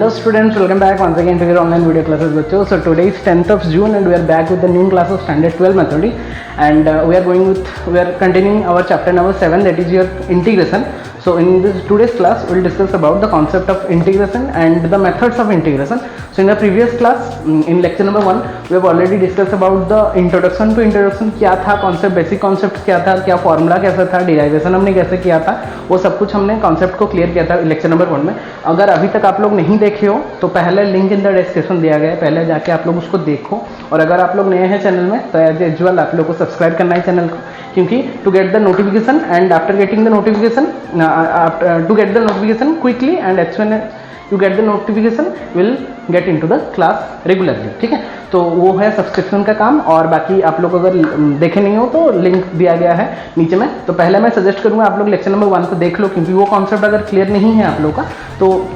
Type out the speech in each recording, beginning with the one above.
Hello students, welcome back once again to your online video classes बच्चों. So today is 10th of June and we are back with the new class of standard 12 methodology and we are continuing our chapter number 7, that is your integration. So in this today's class we will discuss about the concept of integration and the methods of integration. So in the previous class, in lecture number 1, we have already discussed about the introduction to introduction. क्या था concept, basic concept क्या था, क्या formula कैसा था, derivation हमने कैसे किया था, वो सब कुछ हमने concept को clear किया था lecture number 1 में. अगर अभी तक आप लोग नहीं देखे हो तो पहले लिंक इन द डिस्क्रिप्शन दिया गया है, पहले जाके आप लोग उसको देखो. और अगर आप लोग नए हैं चैनल में तो एज यूजुअल आप लोग को सब्सक्राइब करना है चैनल को, क्योंकि to get the notification and after getting the notification to get the notification quickly and as soon you get the notification will get into the class regularly. ठीक है, तो वो है सब्सक्रिप्शन का काम. और बाकी आप लोग अगर देखे नहीं हो तो लिंक दिया गया है नीचे में. तो पहले मैं सजेस्ट करूँगा आप लोग लेक्चर नंबर 1 को देख लो, क्योंकि वो कॉन्सेप्ट अगर क्लियर नहीं है आप लोग का तो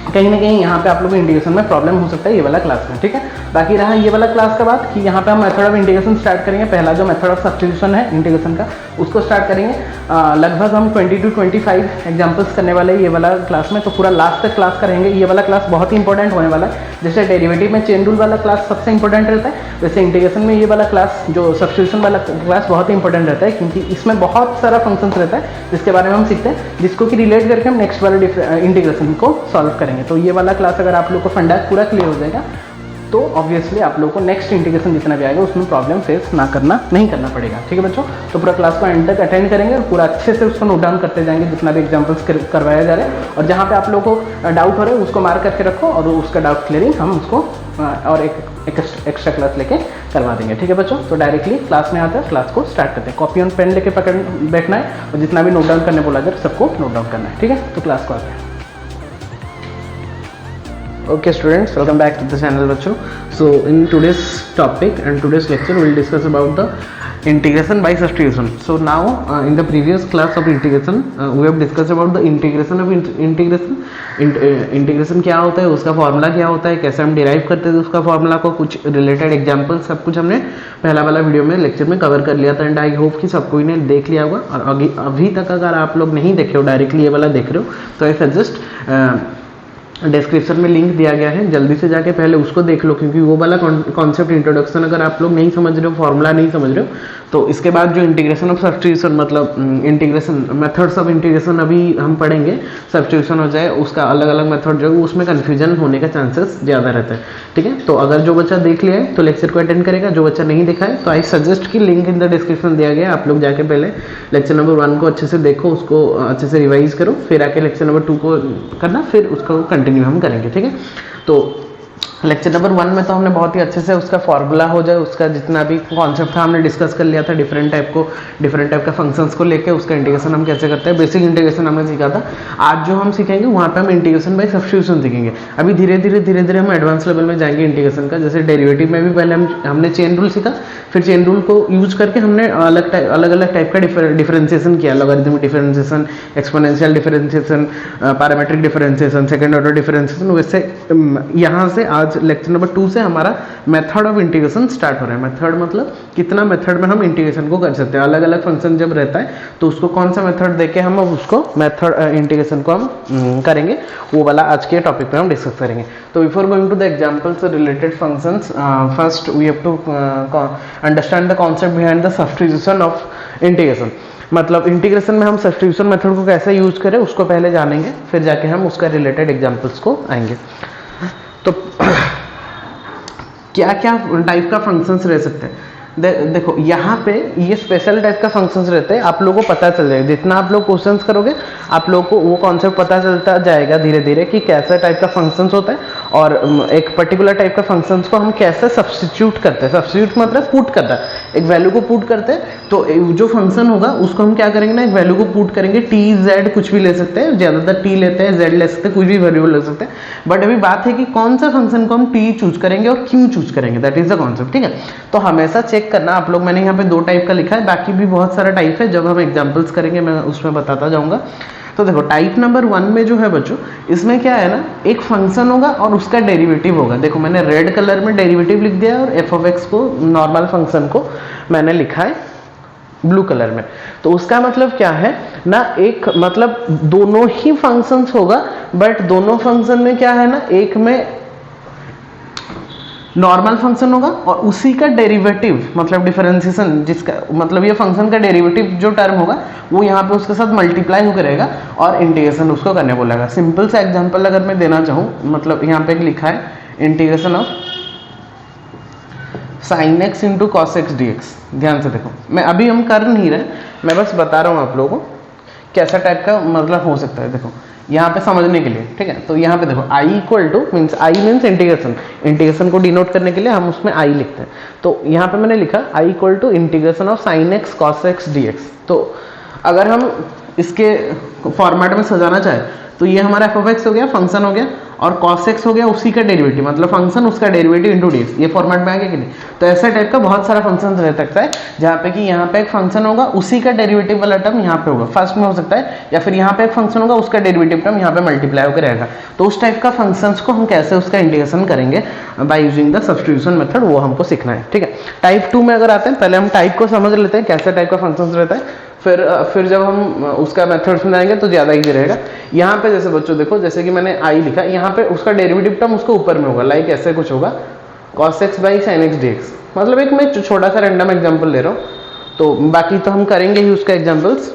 कहीं ना कहीं यहाँ पे आप लोगों को इंटीग्रेशन में प्रॉब्लम हो सकता है ये वाला क्लास में. ठीक है, बाकी रहा ये वाला क्लास का बात कि यहाँ पे हम मेथड ऑफ इंटीग्रेशन स्टार्ट करेंगे. पहला जो मेथड ऑफ सब्स्टिट्यूशन है इंटीग्रेशन का उसको स्टार्ट करेंगे. लगभग हम 20 to 25 एग्जांपल्स करने वाले हैं ये वाला क्लास में, तो पूरा लास्ट तक क्लास करेंगे. ये वाला क्लास बहुत ही इंपॉर्टेंट होने वाला है. जैसे डेरिवेटिव में चेन रूल वाला क्लास सबसे इंपॉर्टेंट रहता है, वैसे इंटीग्रेशन में ये वाला क्लास जो सब्स्टिट्यूशन वाला क्लास बहुत ही इंपॉर्टेंट रहता है, क्योंकि इसमें बहुत सारा फंक्शंस रहता है जिसके बारे में हम सीखते हैं, जिसको कि रिलेट करके हम नेक्स्ट वाले इंटीग्रेशन को सॉल्व करेंगे. तो ये वाला क्लास अगर आप लोग को फंडा पूरा क्लियर हो जाएगा तो ऑब्वियसली आप लोग को नेक्स्ट इंटीग्रेशन जितना भी आएगा उसमें प्रॉब्लम फेस नहीं करना पड़ेगा. ठीक है बच्चों, तो पूरा क्लास को एंड तक अटेंड करेंगे और पूरा अच्छे से उसको नोट डाउन करते जाएंगे जितना भी एग्जांपल्स करवाया जा रहा है. और जहाँ पे आप लोग को डाउट हो रहा है उसको मार्क करके रखो और उसका डाउट क्लियरिंग हम उसको और एक एक्स्ट्रा क्लास लेके करवा देंगे. ठीक है बच्चों, तो डायरेक्टली क्लास में आते हैं, क्लास को स्टार्ट करते हैं. कॉपी ऑन पेन लेके पकड़ बैठना है और जितना भी नोट डाउन करने बोला जाए सबको नोट डाउन करना है. ठीक है, तो क्लास को आते हैं. Okay students, welcome back to the channel बच्चों. So in today's topic and today's lecture we will discuss about the integration by substitution. So now in the previous class of integration we have discussed about the integration of integration. Integration क्या होता है, उसका formula क्या होता है, कैसे हम derive करते हैं उसका फॉर्मूला को, कुछ रिलेटेड एग्जांपल सब कुछ हमने पहला वाला वीडियो में लेक्चर में कवर कर लिया था. एंड आई होप कि सबको इन्हें देख लिया होगा. और अभी तक अगर आप लोग नहीं देखे हो, डायरेक्टली ये वाला देख रहे हो, तो आई सजेस्ट डिस्क्रिप्शन में लिंक दिया गया है, जल्दी से जाके पहले उसको देख लो, क्योंकि वो वाला कॉन्सेप्ट इंट्रोडक्शन अगर आप लोग नहीं समझ रहे हो, फॉर्मूला नहीं समझ रहे हो, तो इसके बाद जो इंटीग्रेशन ऑफ सब्स्टिट्यूशन मतलब इंटीग्रेशन मेथड्स ऑफ इंटीग्रेशन अभी हम पढ़ेंगे, सब्स्टिट्यूशन हो जाए उसका अलग अलग मेथड जो है उसमें कन्फ्यूजन होने का चांसेस ज़्यादा रहता है. ठीक है, तो अगर जो बच्चा देख लिया है तो लेक्चर को अटेंड करेगा, जो बच्चा नहीं देखा है तो आई सजेस्ट कि लिंक इन द डिस्क्रिप्शन दिया गया है, आप लोग जाके पहले लेक्चर नंबर 1 को अच्छे से देखो, उसको अच्छे से रिवाइज करो, फिर आके लेक्चर नंबर 2 को करना, फिर उसको कंटिन्यू हम करेंगे. ठीक है, तो लेक्चर नंबर 1 में तो हमने बहुत ही अच्छे से उसका फॉर्मूला हो जाए, उसका जितना भी कॉन्सेप्ट था हमने डिस्कस कर लिया था, डिफरेंट टाइप का फंक्शंस को लेके उसका इंटीग्रेशन हम कैसे करते हैं, बेसिक इंटीग्रेशन हमने सीखा था. आज जो हम सीखेंगे वहाँ पे हम इंटीग्रेशन बाय सब्स्टिट्यूशन सीखेंगे. अभी धीरे धीरे हम एडवांस लेवल में जाएंगे इंटीग्रेशन का. जैसे डेरिवेटिव में भी पहले हमने चेन रूल सीखा, फिर चेन रूल को यूज करके हमने अलग अलग टाइप का डिफरेंशिएशन किया, logarithmic differentiation, exponential differentiation, parametric differentiation, second order differentiation. वैसे यहाँ से आज लेक्चर नंबर 2 से हमारा मेथड ऑफ इंटीग्रेशन स्टार्ट हो रहा है. मेथड मतलब कितना मेथड में हम इंटीग्रेशन को कर सकते हैं, अलग अलग फंक्शन जब रहता है तो उसको कौन सा मेथड देके हम उसको मेथड इंटीग्रेशन को हम करेंगे, वो वाला आज के टॉपिक पे हम डिस्कस करेंगे. तो before going to the examples related functions, first we have to understand the concept behind the substitution of integration. मतलब इंटीग्रेशन में हम सब्स्टिट्यूशन मेथड को कैसे यूज करें उसको पहले जानेंगे, फिर जाके हम उसका रिलेटेड एग्जांपल्स को आएंगे. तो क्या क्या टाइप का फंक्शंस रह सकते हैं, देखो यहाँ पे ये स्पेशल टाइप का फंक्शंस रहते हैं, आप लोगों को पता चल जाएगा. जितना आप लोग क्वेश्चंस करोगे आप लोगों को वो कॉन्सेप्ट पता चलता जाएगा धीरे धीरे कि कैसा टाइप का फंक्शंस होता है और एक पर्टिकुलर टाइप का फंक्शंस को हम कैसे सब्स्टिट्यूट करते हैं. सब्स्टिट्यूट मतलब पुट करता है, एक वैल्यू को पुट करते हैं, तो जो फंक्शन होगा उसको हम क्या करेंगे ना, एक वैल्यू को पुट करेंगे. टी जेड कुछ भी ले सकते हैं, ज़्यादातर टी लेते हैं, जेड ले सकते हैं, कुछ भी वैल्यू ले सकते हैं. बट अभी बात है कि कौन सा फंक्शन को हम टी चूज करेंगे और क्यों चूज करेंगे, दैट इज द कॉन्सेप्ट. ठीक है, तो हमेशा चेक करना आप लोग. मैंने यहाँ पे 2 टाइप का लिखा है, बाकी भी बहुत सारा टाइप है, जब हम एग्जांपल्स करेंगे मैं उसमें बताता जाऊंगा. तो देखो टाइप नंबर 1 में जो है बच्चों, इसमें क्या है ना, एक फंक्शन होगा और उसका डेरिवेटिव होगा. देखो मैंने रेड कलर में डेरिवेटिव लिख दिया और f of x को, नॉर्मल फंक्शन को मैंने लिखा है ब्लू कलर में। तो उसका मतलब क्या है ना, एक मतलब दोनों ही फंक्शंस होगा, बट दोनों फंक्शन में क्या है ना, एक में नॉर्मल फंक्शन होगा और उसी का डेरिवेटिव मतलब डिफरेंशिएशन, जिसका मतलब ये फंक्शन का डेरिवेटिव जो टर्म होगा वो यहाँ पे उसके साथ मल्टीप्लाई होकर रहेगा और इंटीग्रेशन उसको करने बोलेगा। सिंपल सा एग्जांपल अगर मैं देना चाहूँ, मतलब यहाँ पे एक लिखा है integration of sin x into cos X D x. ध्यान से देखो, मैं अभी हम कर नहीं रहे, मैं बस बता रहा हूँ आप लोगों को कैसा टाइप का मतलब हो सकता है। देखो यहाँ पे समझने के लिए, ठीक है, तो यहाँ पे देखो i equal two means I means integration, integration को डिनोट करने के लिए हम उसमें i लिखते हैं। तो यहाँ पे मैंने लिखा i equal to integration of sine X cos X D X. तो अगर हम इसके फॉर्मेट में सजाना चाहे तो ये हमारा एफ ऑफ एक्स हो गया, फंक्शन हो गया, और कॉस एक्स हो गया उसी का डेरिवेटिव, मतलब फंक्शन उसका डेरिवेटिव इंटू डी एक्स। ये फॉर्मेट में आ गया कि नहीं? तो ऐसा टाइप का बहुत सारा फंक्शन रह सकता है जहाँ पे कि यहाँ पे एक फंक्शन होगा उसी का डेरिवेटिव वाला टर्म यहाँ पे होगा, फर्स्ट में हो सकता है, या फिर यहाँ पे एक फंक्शन होगा उसका डेरिवेटिव टर्म यहाँ पे मल्टीप्लाई होकर रहेगा। तो उस टाइप का फंक्शंस को हम कैसे उसका इंटीग्रेशन करेंगे bye using the substitution method, वो हमको सीखना है, ठीक है। टाइप 2 में अगर आते हैं, पहले हम टाइप को समझ लेते हैं कैसे टाइप का फंक्शन रहता है, फिर जब हम उसका मेथड समझाएंगे तो ज़्यादा ईजी रहेगा। यहाँ पे जैसे बच्चों देखो, जैसे कि मैंने आई लिखा, यहाँ पे उसका डेरिवेटिव टर्म उसको ऊपर में होगा, लाइक ऐसे कुछ होगा cos x by sine x D X. मतलब एक मैं छोटा सा रैंडम एग्जांपल ले रहा हूँ, तो बाकी तो हम करेंगे ही उसका एग्जांपल्स,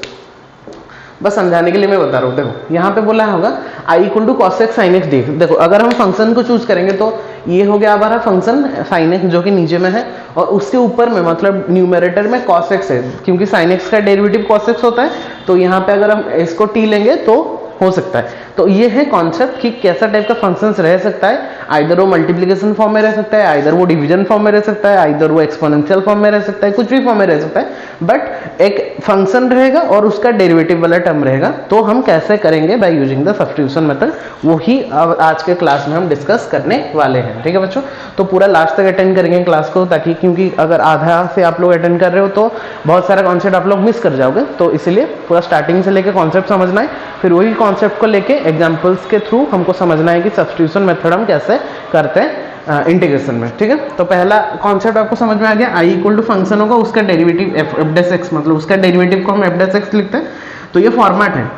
बस समझाने के लिए मैं बता रहा हूँ। देखो यहाँ पे बोला होगा I equal to cos x sine x D x. देखो अगर हम फंक्शन को चूज करेंगे तो ये हो गया हमारा फंक्शन साइन एक्स जो कि नीचे में है, और उसके ऊपर में मतलब न्यूमरेटर में कॉस एक्स है, क्योंकि साइन एक्स का डेरिवेटिव कॉस एक्स होता है। तो यहाँ पे अगर हम इसको टी लेंगे तो हो सकता है। तो ये है कॉन्सेप्ट कि कैसा टाइप का फंक्शंस रह सकता है, आइदर वो मल्टीप्लिकेशन फॉर्म में रह सकता है, आइदर वो डिवीजन फॉर्म में रह सकता है, आइदर वो एक्सपोनेंशियल फॉर्म में रह सकता है, कुछ भी फॉर्म में रह सकता है, बट एक फंक्शन रहेगा और उसका डेरिवेटिव वाला टर्म रहेगा। तो हम कैसे करेंगे bye using the substitution method, वो ही आज के क्लास में हम डिस्कस करने वाले हैं, ठीक है बच्चों। तो पूरा लास्ट तक अटेंड करेंगे क्लास को, ताकि क्योंकि अगर आधा से आप लोग अटेंड कर रहे हो तो बहुत सारा कॉन्सेप्ट आप लोग मिस कर जाओगे, तो इसलिए पूरा स्टार्टिंग से लेके कॉन्सेप्ट समझना है, फिर वही कॉन्सेप्ट को लेके एग्जांपल्स के थ्रू हमको समझना है कि सब्स्टिट्यूशन मेथड हम कैसे करते हैं इंटीग्रेशन में, ठीक है। तो पहला कॉन्सेप्ट आपको समझ में आ गया, आई इक्वल टू फंक्शन होगा उसका डेरिवेटिव एफ डैश एक्स, मतलब उसका डेरिवेटिव को हम एफ डैश एक्स लिखते हैं। तो ये फॉर्मेट है,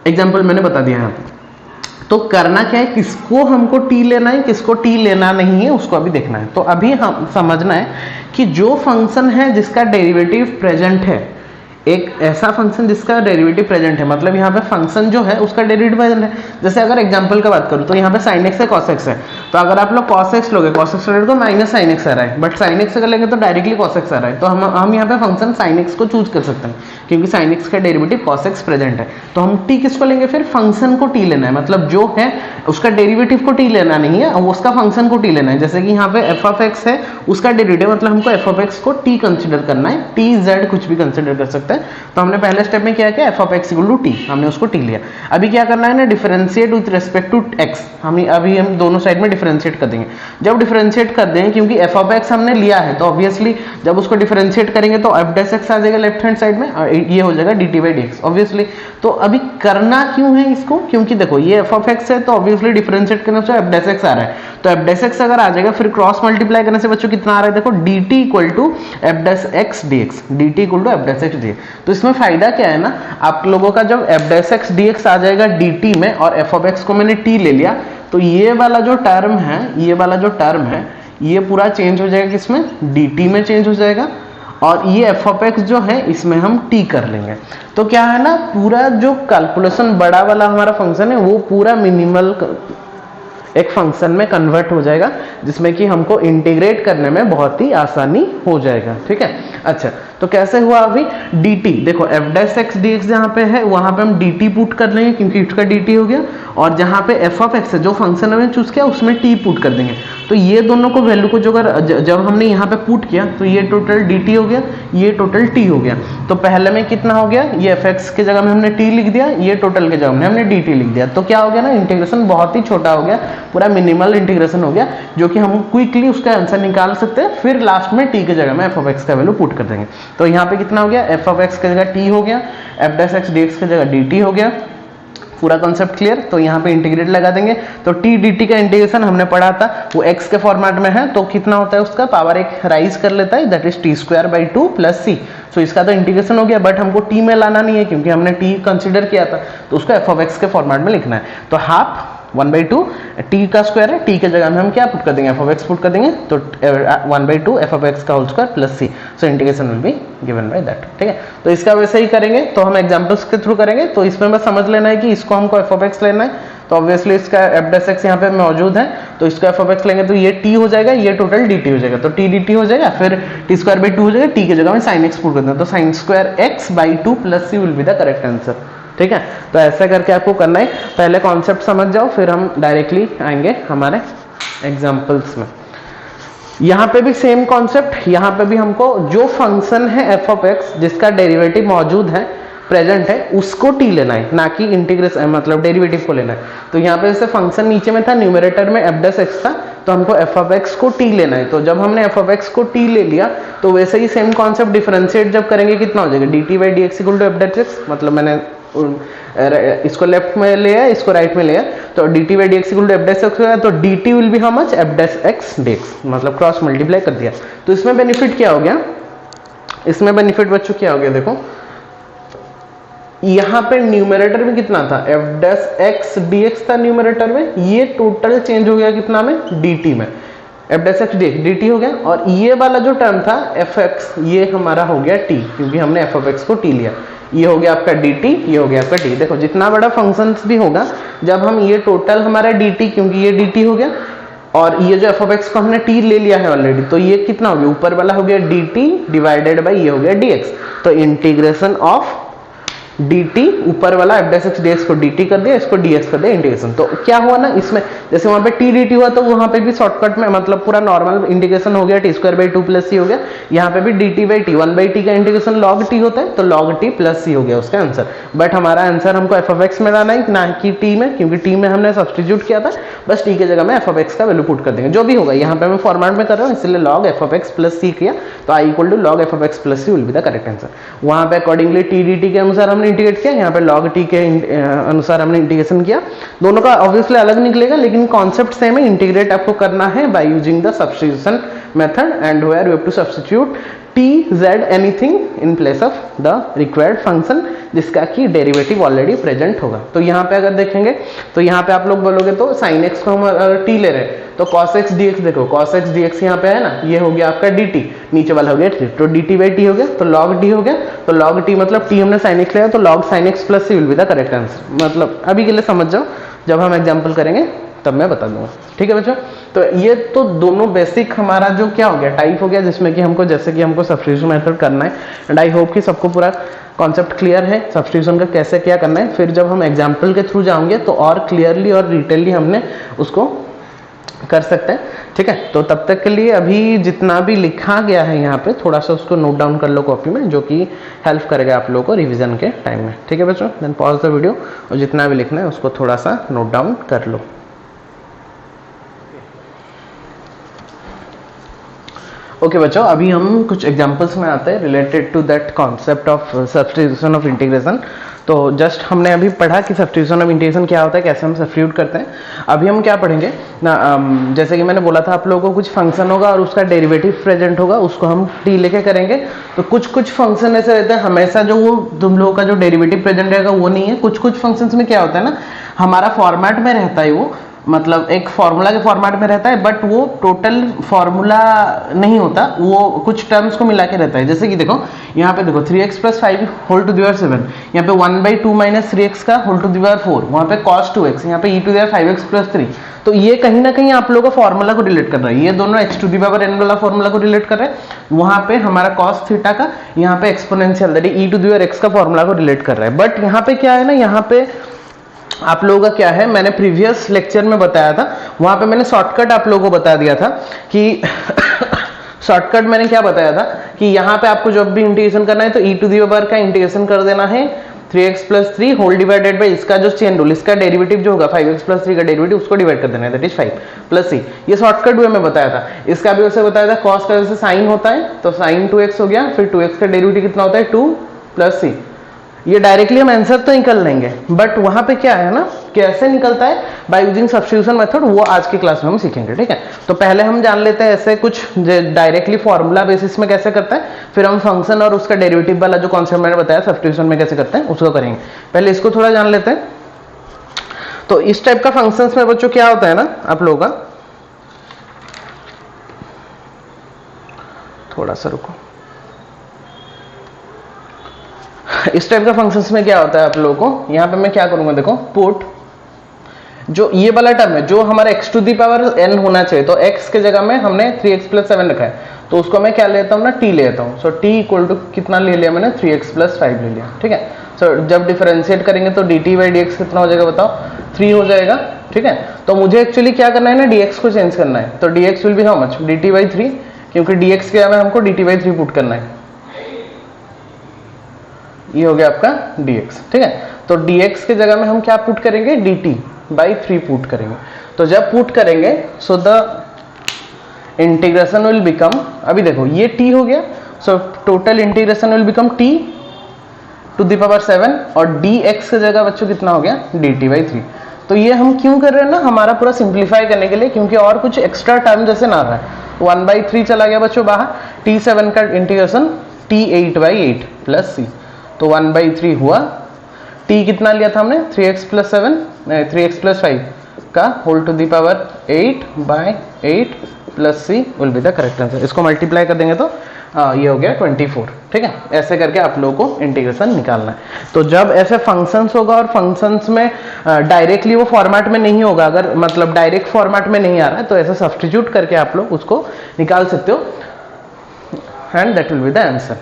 एग्जांपल मैंने बता दिया यहाँ पे। तो करना क्या है, किसको हमको टी लेना है, किसको टी लेना नहीं है, उसको अभी देखना है। तो अभी हम समझना है कि जो फंक्शन है जिसका डेरिवेटिव प्रेजेंट है, एक ऐसा फंक्शन जिसका डेरिवेटिव प्रेजेंट है, मतलब यहाँ पे फंक्शन जो है उसका डेरिवेटिव प्रेजेंट है। जैसे अगर एग्जांपल का बात करूँ तो यहाँ पे sin x है cos x है, तो अगर आप लोग cos x लोगे, cos x लोगे तो माइनस sin x आ रहा है, बट sin x अगर लेंगे तो डायरेक्टली cos x आ रहा है। तो हम यहाँ पे फंक्शन sin x को चूज कर सकते हैं, क्योंकि sin x का डेरिवेटिव cos x प्रेजेंट है। तो हम t किसको लेंगे, फिर फंक्शन को t लेना है, मतलब जो है उसका डेरिवेटिव को t लेना नहीं है, उसका फंक्शन को t लेना है। जैसे कि यहाँ पे f ऑफ x है, उसका डेरिवेटिव मतलब हमको f ऑफ x को t कंसिडर करना है, t z कुछ भी कंसिडर कर सकते हैं। तो हमने पहले स्टेप में क्या किया, f of x equal to t, हमने उसको t लिया। अभी क्या करना है ना, differentiate with respect to x। अभी हम दोनों साइड में डिफरेंशिएट कर देंगे। जब डिफरेंशिएट कर देंगे, क्योंकि f ऑफ x हमने लिया है, तो ऑब्वियसली जब उसको डिफरेंशिएट करेंगे तो f डैश x आ जाएगा लेफ्ट हैंड साइड में, और ये हो जाएगा dt बाई dx ऑब्वियसली। तो अभी करना क्यों है इसको, क्योंकि देखो ये f ऑफ x है, तो ऑब्वियसली डिफरेंशिएट करने से f डैश x आ रहा है, तो f डैश x अगर आ जाएगा, फिर क्रॉस मल्टीप्लाई करने से बच्चों कितना आ रहा है, देखो dt equal to f dash x dx, dt equal to f dash x dx। तो इसमें फायदा क्या है ना, आप लोगों का जब f डैश x dx आ जाएगा dt में, और f ऑफ x को मैंने t ले लिया, तो ये वाला जो टर्म है, ये वाला जो टर्म है, ये पूरा चेंज हो जाएगा, किसमें, dt में चेंज हो जाएगा, और ये f ऑफ x जो है इसमें हम t कर लेंगे। तो क्या है ना, पूरा जो कैलकुलेशन बड़ा वाला हमारा फंक्शन है वो पूरा मिनिमल एक फंक्शन में कन्वर्ट हो जाएगा, जिसमें कि हमको इंटीग्रेट करने में बहुत ही आसानी हो जाएगा, ठीक है। अच्छा, तो कैसे हुआ अभी dt, देखो f डैश x dx जहाँ पे है वहाँ पे हम dt पुट कर लेंगे, क्योंकि इसका dt हो गया, और जहाँ पे f ऑफ x है जो फंक्शन हमने चूज किया उसमें t पुट कर देंगे। तो ये दोनों को वैल्यू को जो अगर जब हमने यहाँ पे पुट किया तो ये टोटल dt हो गया, ये टोटल t हो गया। तो पहले में कितना हो गया, ये fx की जगह में हमने t लिख दिया, ये टोटल की जगह में हमने dt लिख दिया। तो क्या हो गया ना, इंटीग्रेशन बहुत ही छोटा हो गया, पूरा मिनिमल इंटीग्रेशन हो गया, जो कि हम क्विकली उसका आंसर निकाल सकते हैं। फिर लास्ट में t की जगह में f ऑफ x का वैल्यू पुट कर देंगे। तो यहाँ पे कितना हो गया, f ऑफ x की जगह t हो गया, f डैश x dx की जगह dt हो गया। पूरा कॉन्सेप्ट क्लियर। तो यहाँ पे इंटीग्रेट लगा देंगे, तो टी डी टी का इंटीग्रेशन हमने पढ़ा था वो एक्स के फॉर्मेट में है, तो कितना होता है उसका पावर एक राइज कर लेता है, that is t square by 2 plus C. So इसका तो इंटीग्रेशन हो गया, बट हमको टी में लाना नहीं है क्योंकि हमने टी कंसिडर किया था, तो उसको एफ ऑफ एक्स के फॉर्मेट में लिखना है। तो हाफ 1/2 टी का स्क्वायर है, टी के जगह में हम क्या पुट कर देंगे, एफ ऑफ एक्स पुट कर देंगे, तो 1/2 एफ ऑफ एक्स का whole square plus C. So integration will be given by that. ठीक है, तो इसका वैसे ही करेंगे, तो हम एग्जांपल्स के थ्रू करेंगे। तो इसमें बस समझ लेना है कि इसको हमको एफ ऑफ एक्स लेना है, तो ऑब्वियसली इसका एफ डैश एक्स यहाँ पे मौजूद है, तो इसका एफ ऑफ एक्स लेंगे तो ये टी हो जाएगा, ये टोटल डी टी हो जाएगा, तो टी डी टी हो जाएगा, फिर टी स्क्वायर बाई 2 हो जाएगा, टी की जगह में साइन एक्स पुट कर दें, तो sine square X by 2 plus C will be the correct answer. ठीक है, तो ऐसा करके आपको करना है, पहले कॉन्सेप्ट समझ जाओ, फिर हम डायरेक्टली आएंगे हमारे एग्जांपल्स में। यहाँ पे भी सेम कॉन्सेप्ट, यहाँ पे भी हमको जो फंक्शन है एफ ऑफ एक्स जिसका डेरिवेटिव मौजूद है, प्रेजेंट है, उसको टी लेना है, ना कि इंटीग्रेशन मतलब डेरिवेटिव को लेना है। तो यहाँ पे जैसे फंक्शन नीचे में था, न्यूमरेटर में एफ डैश एक्स था, तो हमको एफ ऑफ एक्स को टी लेना है। तो जब हमने एफ ऑफ एक्स को टी ले लिया, तो वैसे ही सेम कॉन्सेप्ट डिफरेंशिएट जब करेंगे कितना हो जाएगा, D T by D x equal to F dash X, मतलब मैंने इसको लेफ्ट में लिया, इसको राइट में लिया, तो D T by D x equal to F dash X होगा, तो D T will be how much, F dash X D X, मतलब क्रॉस मल्टीप्लाई कर दिया। तो इसमें बेनिफिट क्या हो गया, इसमें बेनिफिट बच्चों क्या हो गया, देखो यहाँ पे न्यूमरेटर में कितना था, F dash X D x था न्यूमरेटर में, ये टोटल चेंज हो गया कितना में, डी टी में, F dash X D T हो गया, और ये वाला जो टर्म था एफ एक्स, ये हमारा हो गया टी, क्योंकि हमने एफ ऑफ एक्स को टी लिया। ये हो गया आपका डी टी, ये हो गया आपका टी। देखो जितना बड़ा फंक्शंस भी होगा, जब हम ये टोटल हमारा डी टी, क्योंकि ये डी टी हो गया, और ये जो एफ ऑफ एक्स को हमने टी ले लिया है ऑलरेडी, तो ये कितना हो गया, ऊपर वाला हो गया डी टी डिवाइडेड बाई ये हो गया डी एक्स। तो इंटीग्रेशन ऑफ dt, ऊपर वाला एफ डैश एक्स dx को dt कर दिया, इसको dx कर दिया, इंटीग्रेशन। तो क्या हुआ ना इसमें, जैसे वहां पे t dt हुआ, तो वहां पे भी शॉर्टकट में मतलब पूरा नॉर्मल इंटीग्रेशन हो गया, टी स्क्वायर बाई 2 प्लस सी हो गया। यहाँ पे भी dt बाई टी, 1/t का इंटीग्रेशन log t होता है, तो log t प्लस सी हो गया उसका आंसर। बट हमारा आंसर हमको एफ ऑफ एक्स में लाना है, ना कि t में, क्योंकि t में हमने सब्सटीट्यूट किया था, बस t की जगह में एफ ऑफ एक्स का वैल्यू पुट कर देंगे, जो भी होगा। यहाँ पे मैं फॉर्मेट में कर रहा हूँ, इसलिए log f of x plus c किया, तो i equal to log f of x plus C will be the correct answer. वहां पे अकॉर्डिंगली t dt के अनुसार हमने इंटीग्रेट किया, यहाँ पे log t के अनुसार हमने इंटीग्रेशन किया। दोनों का ऑब्वियसली अलग निकलेगा, लेकिन कॉन्सेप्ट सेम है। इंटीग्रेट आपको करना है by using the substitution method, and where you have to substitute t z anything in place of the required function जिसका कि डेरिवेटिव ऑलरेडी प्रेजेंट होगा। तो यहाँ पे अगर देखेंगे, तो यहाँ पे आप लोग बोलोगे तो sin x को हम t ले रहे हैं, तो cos x dx, देखो cos x dx यहाँ पे है ना, ये हो गया आपका dt, नीचे वाला हो गया t, तो dt बाई t हो गया, तो log t हो गया, तो log t मतलब t हमने sin x लिया, तो log sin x plus c will be the correct answer. मतलब अभी के लिए समझ जाओ, जब हम एग्जाम्पल करेंगे तब मैं बता दूंगा। ठीक है बच्चों, तो ये तो दोनों बेसिक हमारा जो क्या हो गया, टाइप हो गया, जिसमें कि हमको जैसे कि हमको सब्स्टिट्यूशन मेथड करना है, एंड आई होप कि सबको पूरा कॉन्सेप्ट क्लियर है सब्स्टिट्यूशन का कैसे क्या करना है। फिर जब हम एग्जाम्पल के थ्रू जाएंगे तो और क्लियरली और डिटेलली हमने उसको कर सकते हैं। ठीक है, तो तब तक के लिए अभी जितना भी लिखा गया है यहाँ पे थोड़ा सा उसको नोट डाउन कर लो कॉपी में, जो कि हेल्प करेगा आप लोगों को रिवीजन के टाइम में। ठीक है बच्चों, देन पॉज द वीडियो और जितना भी लिखना है उसको थोड़ा सा नोट डाउन कर लो। ओके बच्चों, अभी हम कुछ एग्जांपल्स में आते हैं related to that concept of substitution of integration. तो जस्ट हमने अभी पढ़ा कि सब्स्टिट्यूशन ऑफ इंटीग्रेशन क्या होता है, कैसे हम सब्स्टिट्यूट करते हैं। अभी हम क्या पढ़ेंगे ना, जैसे कि मैंने बोला था आप लोगों को कुछ फंक्शन होगा और उसका डेरिवेटिव प्रेजेंट होगा, उसको हम टी लेके करेंगे। तो कुछ फंक्शन ऐसे रहते हैं हमेशा जो वो तुम लोगों का जो डेरिवेटिव प्रेजेंट रहेगा वो नहीं है। कुछ फंक्शंस में क्या होता है ना, हमारा फॉर्मेट में रहता है वो, मतलब एक फॉर्मूला के फॉर्मेट में रहता है, बट वो टोटल फॉर्मूला नहीं होता, वो कुछ टर्म्स को मिला के रहता है। जैसे कि देखो यहाँ पे देखो 3x plus 5 whole to the power 7, यहाँ पे 1/2 माइनस 3x का होल टू द पावर 4, वहाँ पे cos 2x, यहाँ पे e to the power 5x plus 3। तो ये कहीं ना कहीं आप लोगों को फॉर्मूला को रिलेट कर रहा है, ये दोनों x to the power n वाला फॉर्मूला को रिलेट कर रहे हैं। वहाँ पे हमारा cos थीटा का, यहाँ पे exponential that is e to the power x का फॉर्मूला को रिलेट कर रहा है। बट यहाँ पे क्या है ना, यहाँ पे आप लोगों का क्या है, मैंने प्रीवियस लेक्चर में बताया था, वहां पे मैंने शॉर्टकट आप लोगों को बता दिया था कि शॉर्टकट मैंने क्या बताया था कि यहाँ पे आपको जब भी इंटीग्रेशन करना है तो e टू द पावर का इंटीग्रेशन कर देना है 3x plus 3 whole divided by इसका जो चेन रूल, इसका डेरिवेटिव जो होगा 5x प्लस 3 का डेरिवेटिव उसको डिवाइड कर देना है, दैट इज 5 प्लस c। ये शॉर्टकट वे में बताया था। इसका भी वैसे बताया था, cos का जैसे साइन होता है तो sin 2x हो गया, फिर 2x का डेरिवेटिव कितना होता है 2 प्लस c, ये डायरेक्टली हम आंसर तो निकल लेंगे, बट वहां पे क्या है ना, कैसे निकलता है बाय यूजिंग सब्स्टिट्यूशन मेथड, वो आज की क्लास में हम सीखेंगे। ठीक है, तो पहले हम जान लेते हैं ऐसे कुछ डायरेक्टली फॉर्मूला बेसिस में कैसे करता है, फिर हम फंक्शन और उसका डेरिवेटिव वाला जो कॉन्सेप्ट मैंने बताया सब्स्टिट्यूशन में कैसे करते हैं उसको करेंगे। पहले इसको थोड़ा जान लेते हैं। तो इस टाइप का फंक्शंस में बच्चों क्या होता है ना, आप लोगों का थोड़ा सा रुको, इस टाइप का फंक्शंस में क्या होता है आप लोगों को, यहां पे मैं क्या करूंगा देखो, पुट जो ये वाला टर्म है जो हमारा x to the power n होना चाहिए, तो x के जगह में हमने 3x प्लस 7 रखा है, तो उसको मैं क्या लेता हूँ ना, t लेता हूँ। सो t इक्वल टू कितना ले लिया मैंने, 3x प्लस 5 ले लिया। ठीक है, सो जब डिफरेंशिएट करेंगे तो dt बाई dx कितना हो जाएगा बताओ, 3 हो जाएगा। ठीक है, तो मुझे एक्चुअली क्या करना है ना, dx को चेंज करना है, तो dx will be how much, dt by 3, क्योंकि dx के जगह में हमको dt बाई 3 पुट करना है। ये हो गया आपका dx। ठीक है, तो dx के जगह में हम क्या पुट करेंगे, dt बाई 3 पुट करेंगे। तो जब पुट करेंगे so the integration will become, अभी देखो ये t हो गया, so total integration will become t to the power 7, और dx के जगह बच्चों कितना हो गया, dt बाई 3। तो ये हम क्यों कर रहे हैं ना, हमारा पूरा सिंप्लीफाई करने के लिए, क्योंकि और कुछ एक्स्ट्रा टर्म जैसे ना रहा है। 1/3 चला गया बच्चों बाहर, t7 का इंटीग्रेशन t8/8 प्लस c, तो 1/3 हुआ, t कितना लिया था हमने, 3x प्लस 7, 3x प्लस 5 का whole to the power 8/8 plus c will be the correct answer. इसको मल्टीप्लाई कर देंगे तो ये हो गया 24। ठीक है, ऐसे करके आप लोगों को इंटीग्रेशन निकालना है। तो जब ऐसे फंक्शंस होगा और फंक्शंस में डायरेक्टली वो फॉर्मेट में नहीं होगा, अगर मतलब डायरेक्ट फॉर्मेट में नहीं आ रहा है, तो ऐसे सब्स्टिट्यूट करके आप लोग उसको निकाल सकते हो, and that will be the answer.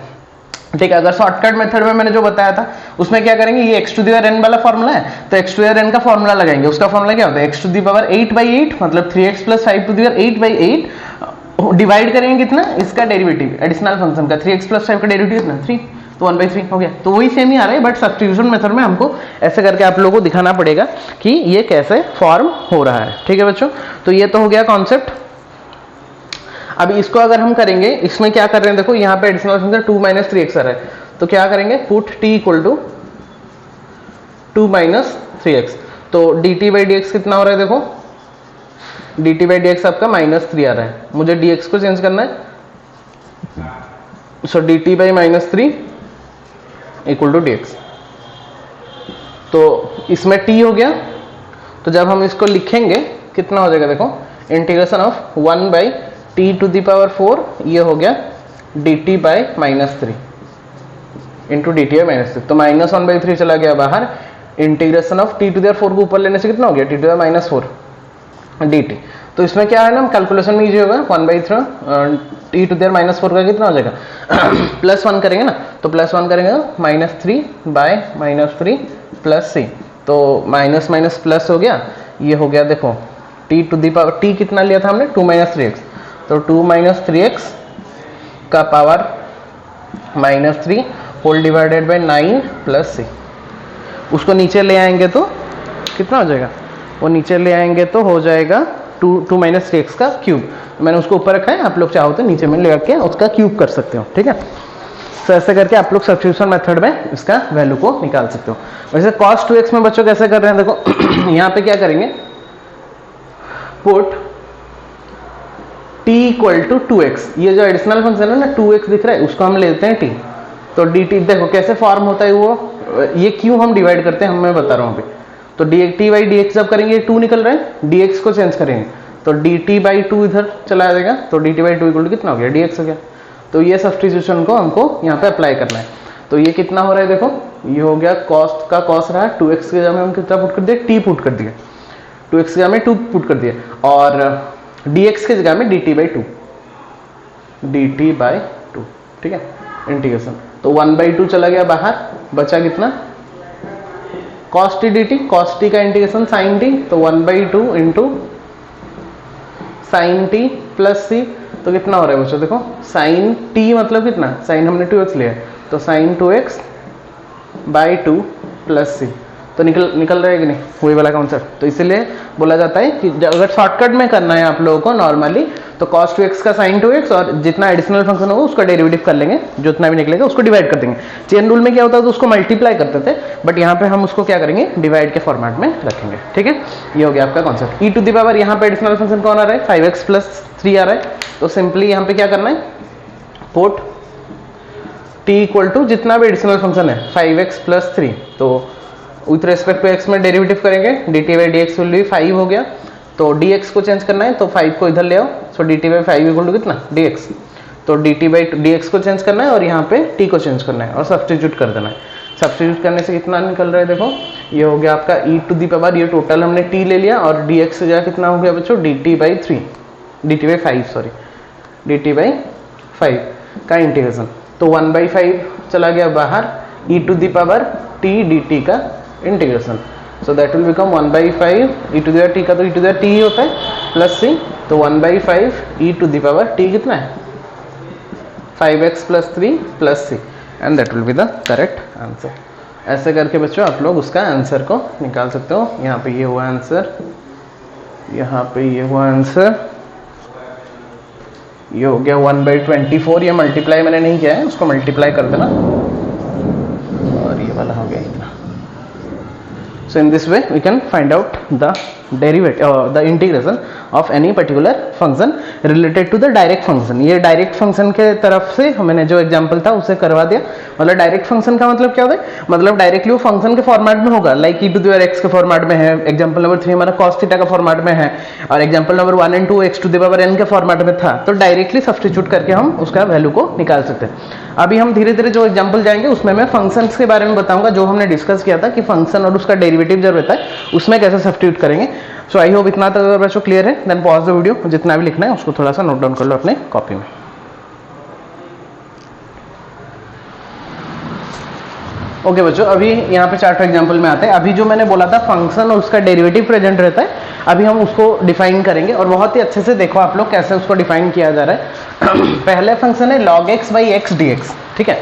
ठीक है, अगर शॉर्टकट मेथड में मैंने जो बताया था उसमें क्या करेंगे, ये x to the power n वाला फॉर्मूला है, तो x to the power n का फॉर्मूला लगाएंगे। उसका फॉर्मूला क्या होता है, x टू दी पावर 8/8 मतलब 3x plus 5 to the power 8/8 divide करेंगे कितना, इसका डेरिवेटिव एडिशनल फंक्शन का, 3x प्लस 5 का डेरिवेटिव कितना 3, तो 1/3 हो गया। तो वही सेम ही आ रहा है, बट सब्स्टिट्यूशन मेथड में हमको ऐसे करके आप लोगों को दिखाना पड़ेगा कि ये कैसे फॉर्म हो रहा है। ठीक है बच्चों, तो ये तो हो गया कॉन्सेप्ट। अभी इसको अगर हम करेंगे, इसमें क्या कर रहे हैं देखो, यहाँ पे एडिशनल फंक्शन 2 - 3x आ रहा है, तो क्या करेंगे, put t equal to 2 - 3x, तो dt बाई dx कितना हो रहा है देखो, dt बाई dx आपका -3 आ रहा है, मुझे dx को चेंज करना है, so dt by -3 equal to dx। तो इसमें t हो गया, तो जब हम इसको लिखेंगे कितना हो जाएगा देखो, integration of 1/t to the power 4, ये हो गया dt by -3 into dt by -3, तो -1/3 चला गया बाहर, integration of t to the power 4 को ऊपर लेने से कितना हो गया, t to the power -4 dt। तो इसमें क्या है ना, कैलकुलेशन में इजी होगा, 1/3 t टू दी पावर -4 का कितना हो जाएगा प्लस 1 करेंगे ना, तो प्लस 1 करेंगे -3 बाय -3 प्लस c, तो माइनस माइनस प्लस हो गया, ये हो गया देखो t to the power, t कितना लिया था हमने 2 - 3x, तो 2 - 3x का power -3 whole divided by 9 plus c। उसको नीचे ले आएंगे तो कितना हो जाएगा, वो नीचे ले आएंगे तो हो जाएगा 2 - 3x का क्यूब। मैंने उसको ऊपर रखा है, आप लोग चाहो तो नीचे में ले आके उसका क्यूब कर सकते हो। ठीक है, तो ऐसे करके आप लोग सब्स्टिट्यूशन मेथड में इसका वैल्यू को निकाल सकते हो। वैसे cos 2x में बच्चों कैसे कर रहे हैं देखो यहाँ पे क्या करेंगे, put t equal to 2x, ये जो एडिशनल फंक्शन है ना 2x दिख रहा है, उसको हम लेते हैं t, तो dt देखो कैसे फॉर्म होता है वो, ये क्यों हम डिवाइड करते हैं मैं बता रहा हूँ अभी। तो dt बाई dx जब करेंगे 2 निकल रहा है, dx को चेंज करेंगे तो dt बाई 2 इधर चला जाएगा, तो dt बाई 2 इक्वल टू कितना हो गया, dx हो गया। तो ये सब्स्टिट्यूशन को हमको यहाँ पे अप्लाई करना है। तो ये कितना हो रहा है देखो, ये हो गया कॉस्ट का कॉस रहा है, 2x के जगह में हम कितना पुट कर दिया, t पुट कर दिया, 2x की जगह में 2 पुट कर दिया, और dx के जगह में dt बाई 2, dt बाई 2। ठीक है, इंटीग्रेशन, तो 1/2 चला गया बाहर, बचा कितना cos t dt, cos t का इंटीग्रेशन sin t, तो 1/2 into sin t plus c, तो कितना हो रहा है बच्चों देखो, sin t मतलब कितना, sin हमने 2x लिया है, तो sin 2x by 2 plus c, तो निकल रहा है कि नहीं वही वाला कॉन्सेप्ट। तो इसीलिए बोला जाता है कि अगर शॉर्टकट में करना है आप लोगों को नॉर्मली तो cos 2x का sin 2x और जितना एडिशनल फंक्शन होगा उसका डेरिवेटिव कर लेंगे, जितना भी निकलेगा उसको डिवाइड कर देंगे। चेन रूल में क्या होता है तो उसको मल्टीप्लाई करते थे, बट यहाँ पे हम उसको क्या करेंगे डिवाइड के फॉर्मेट में रखेंगे। ठीक है, ये हो गया आपका concept. E to the power यहाँ पे एडिशनल फंक्शन कौन आ रहा है 5x + 3 आ रहा है, तो सिंपली यहाँ पे क्या करना है पुट t इक्वल टू जितना भी एडिशनल फंक्शन है 5x + 3, तो विथ रेस्पेक्ट टू x में डेरिवेटिव करेंगे dt/dx विल बी 5 हो गया, तो dx को चेंज करना है तो 5 को इधर ले आओ, सो dt/5 इक्वल टू कितना dx, तो dt/dx को चेंज करना है और यहाँ पे t को चेंज करना है और सब्स्टिट्यूट कर देना है। सब्स्टिट्यूट करने से कितना निकल रहा है देखो, ये हो गया आपका e टू दी पावर, ये टोटल हमने t ले लिया और dx से जाए कितना हो गया बच्चों dt/5 का इंटीग्रेशन, तो 1/5 चला गया बाहर, e to the power t dt का इंटीग्रेशन, so that will become 1/5 e to the power t का, तो e to the power t ही होता है प्लस c, तो 1/5 e to the power t कितना है 5x + 3 + c, and that will be the correct answer. ऐसे करके बच्चों आप लोग उसका आंसर को निकाल सकते हो। यहाँ पे ये हुआ आंसर, यहाँ पे ये हुआ आंसर, ये हो गया 1/24, ये मल्टीप्लाई मैंने नहीं किया है, उसको मल्टीप्लाई कर देना, और ये वाला हो गया इतना। So in this way we can find out the derivative or the integration of any particular function related to the direct function। ये डायरेक्ट फंक्शन के तरफ से मैंने जो एग्जांपल था उसे करवा दिया। मतलब डायरेक्ट फंक्शन का मतलब क्या होता है, मतलब डायरेक्टली वो फंक्शन के फॉर्मेट में होगा, like e to the power x के फॉर्मेट में है, एग्जांपल नंबर 3 हमारा cos थीटा का फॉर्मेट में है, और एग्जांपल नंबर 1 और 2 x to the power n के फॉर्मेट में था, तो डायरेक्टली सब्स्टिट्यूट करके हम उसका वैल्यू को निकाल सकते हैं। अभी हम धीरे धीरे जो एग्जांपल जाएंगे उसमें मैं फंक्शंस के बारे में बताऊंगा, जो हमने डिस्कस किया था कि फंक्शन और उसका डेरिवेटिव जब रहता है उसमें कैसे सब्स्टिट्यूट करेंगे। सो आई होप इतना तक अगर बच्चों क्लियर है, देन पॉज द वीडियो, जितना भी लिखना है उसको थोड़ा सा नोट डाउन कर लो अपने कॉपी में। ओके बच्चों, अभी यहाँ पे 4 एग्जांपल में आते हैं। अभी जो मैंने बोला था फंक्शन और उसका डेरिवेटिव प्रेजेंट रहता है, अभी हम उसको डिफाइन करेंगे और बहुत ही अच्छे से देखो आप लोग कैसे उसको डिफाइन किया जा रहा है। पहले फंक्शन है log x/x dx, ठीक है,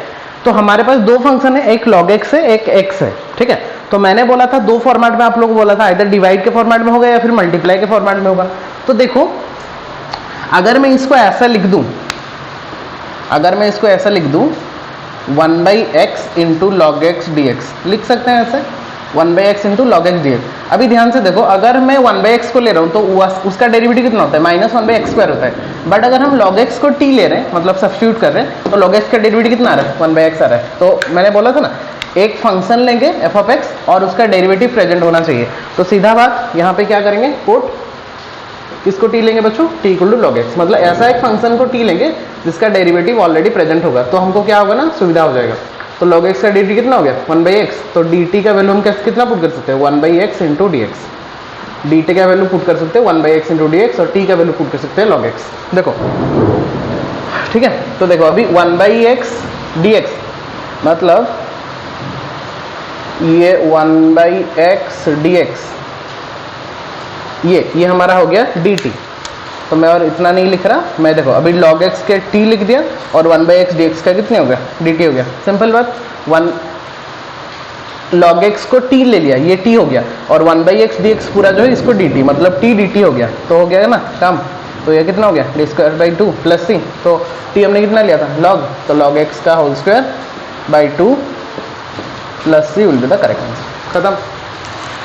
तो हमारे पास दो फंक्शन है, एक log x है एक x है, ठीक है। तो मैंने बोला था दो फॉर्मेट में आप लोगों को बोला था, इधर डिवाइड के फॉर्मेट में होगा या फिर मल्टीप्लाई के फॉर्मेट में होगा। तो देखो अगर मैं इसको ऐसा लिख दूं, अगर मैं इसको ऐसा लिख दूं 1/x into log x dx, लिख सकते हैं ऐसे 1/x into log x dx। अभी ध्यान से देखो, अगर मैं 1/x को ले रहा हूँ तो उसका डेरिवेटिव कितना होता है -1/x² होता है, बट अगर हम log x को t ले रहे हैं, मतलब सब्स्टिट्यूट कर रहे हैं, तो log x का डेरिवेटिव कितना आ रहा है 1/x आ रहा है। तो मैंने बोला था ना एक फंक्शन लेंगे f(x) और उसका डेरिवेटिव प्रेजेंट होना चाहिए, तो सीधा बात यहाँ पे क्या करेंगे, पुट किसको t लेंगे बच्चों, t equal to log x, मतलब ऐसा एक फंक्शन को t लेंगे जिसका डेरिवेटिव ऑलरेडी प्रेजेंट होगा, तो हमको क्या होगा ना, सुविधा हो जाएगा। तो log x का dt कितना हो गया 1/x, तो dt का वैल्यू हम कितना पुट कर सकते हैं 1/x इंटू dx, dt का वैल्यू पुट कर सकते हैं 1/x इंटू dx और t का वैल्यू पुट कर सकते हैं log x। देखो ठीक है, तो देखो अभी 1/x dx मतलब ये 1/x dx, ये हमारा हो गया dt। तो मैं और इतना नहीं लिख रहा, मैं देखो अभी log x के t लिख दिया और 1/x dx का कितने हो गया dt हो गया। सिंपल बात, 1 log x को t ले लिया, ये t हो गया, और 1/x dx पूरा जो है इसको dt, मतलब t dt हो गया, तो हो गया ना काम। तो ये कितना हो गया d² + c, तो t हमने कितना लिया था log, तो log x का whole square by 2 + c will be the correct answer. खत्म।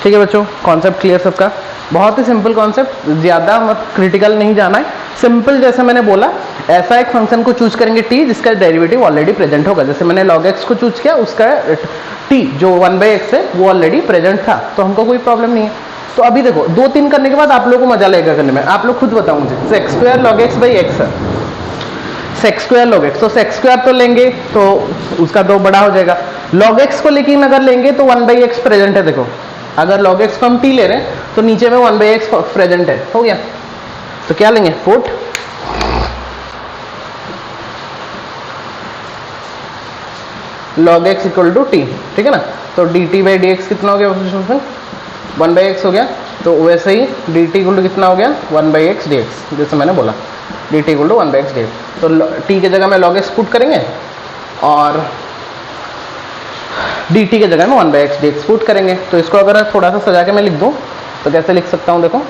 ठीक है बच्चों, कॉन्सेप्ट क्लियर सबका, बहुत ही सिंपल कॉन्सेप्ट, ज़्यादा मत क्रिटिकल नहीं जाना है, सिंपल जैसे मैंने बोला ऐसा एक फंक्शन को चूज करेंगे t जिसका डेरिवेटिव ऑलरेडी प्रेजेंट होगा, जैसे मैंने log x को चूज किया, उसका t जो 1/x है वो ऑलरेडी प्रेजेंट था, तो हमको कोई प्रॉब्लम नहीं है। तो अभी देखो 2-3 करने के बाद आप लोगों को मजा लगेगा करने में, आप लोग खुद बताओ मुझे, sec² log x/x है, sec² log x, तो sec² तो लेंगे तो उसका 2 बड़ा हो जाएगा, log x को लेकिन अगर लेंगे तो 1/x प्रेजेंट है। देखो अगर log x को हम t ले रहे हैं तो नीचे में 1/x प्रेजेंट है, हो गया। तो क्या लेंगे, put log x equal to t, ठीक है ना, तो dt/dx कितना हो गया 1/x हो गया, तो वैसे ही dt इक्वल टू कितना हो गया 1/x dx, जैसे मैंने बोला dt equal to 1/x dx। तो t की जगह में log x पुट करेंगे और डी टी के जगह में 1/x dx पुट करेंगे। तो इसको अगर थोड़ा सा सजा के मैं लिख दूं तो कैसे लिख सकता हूं, देखो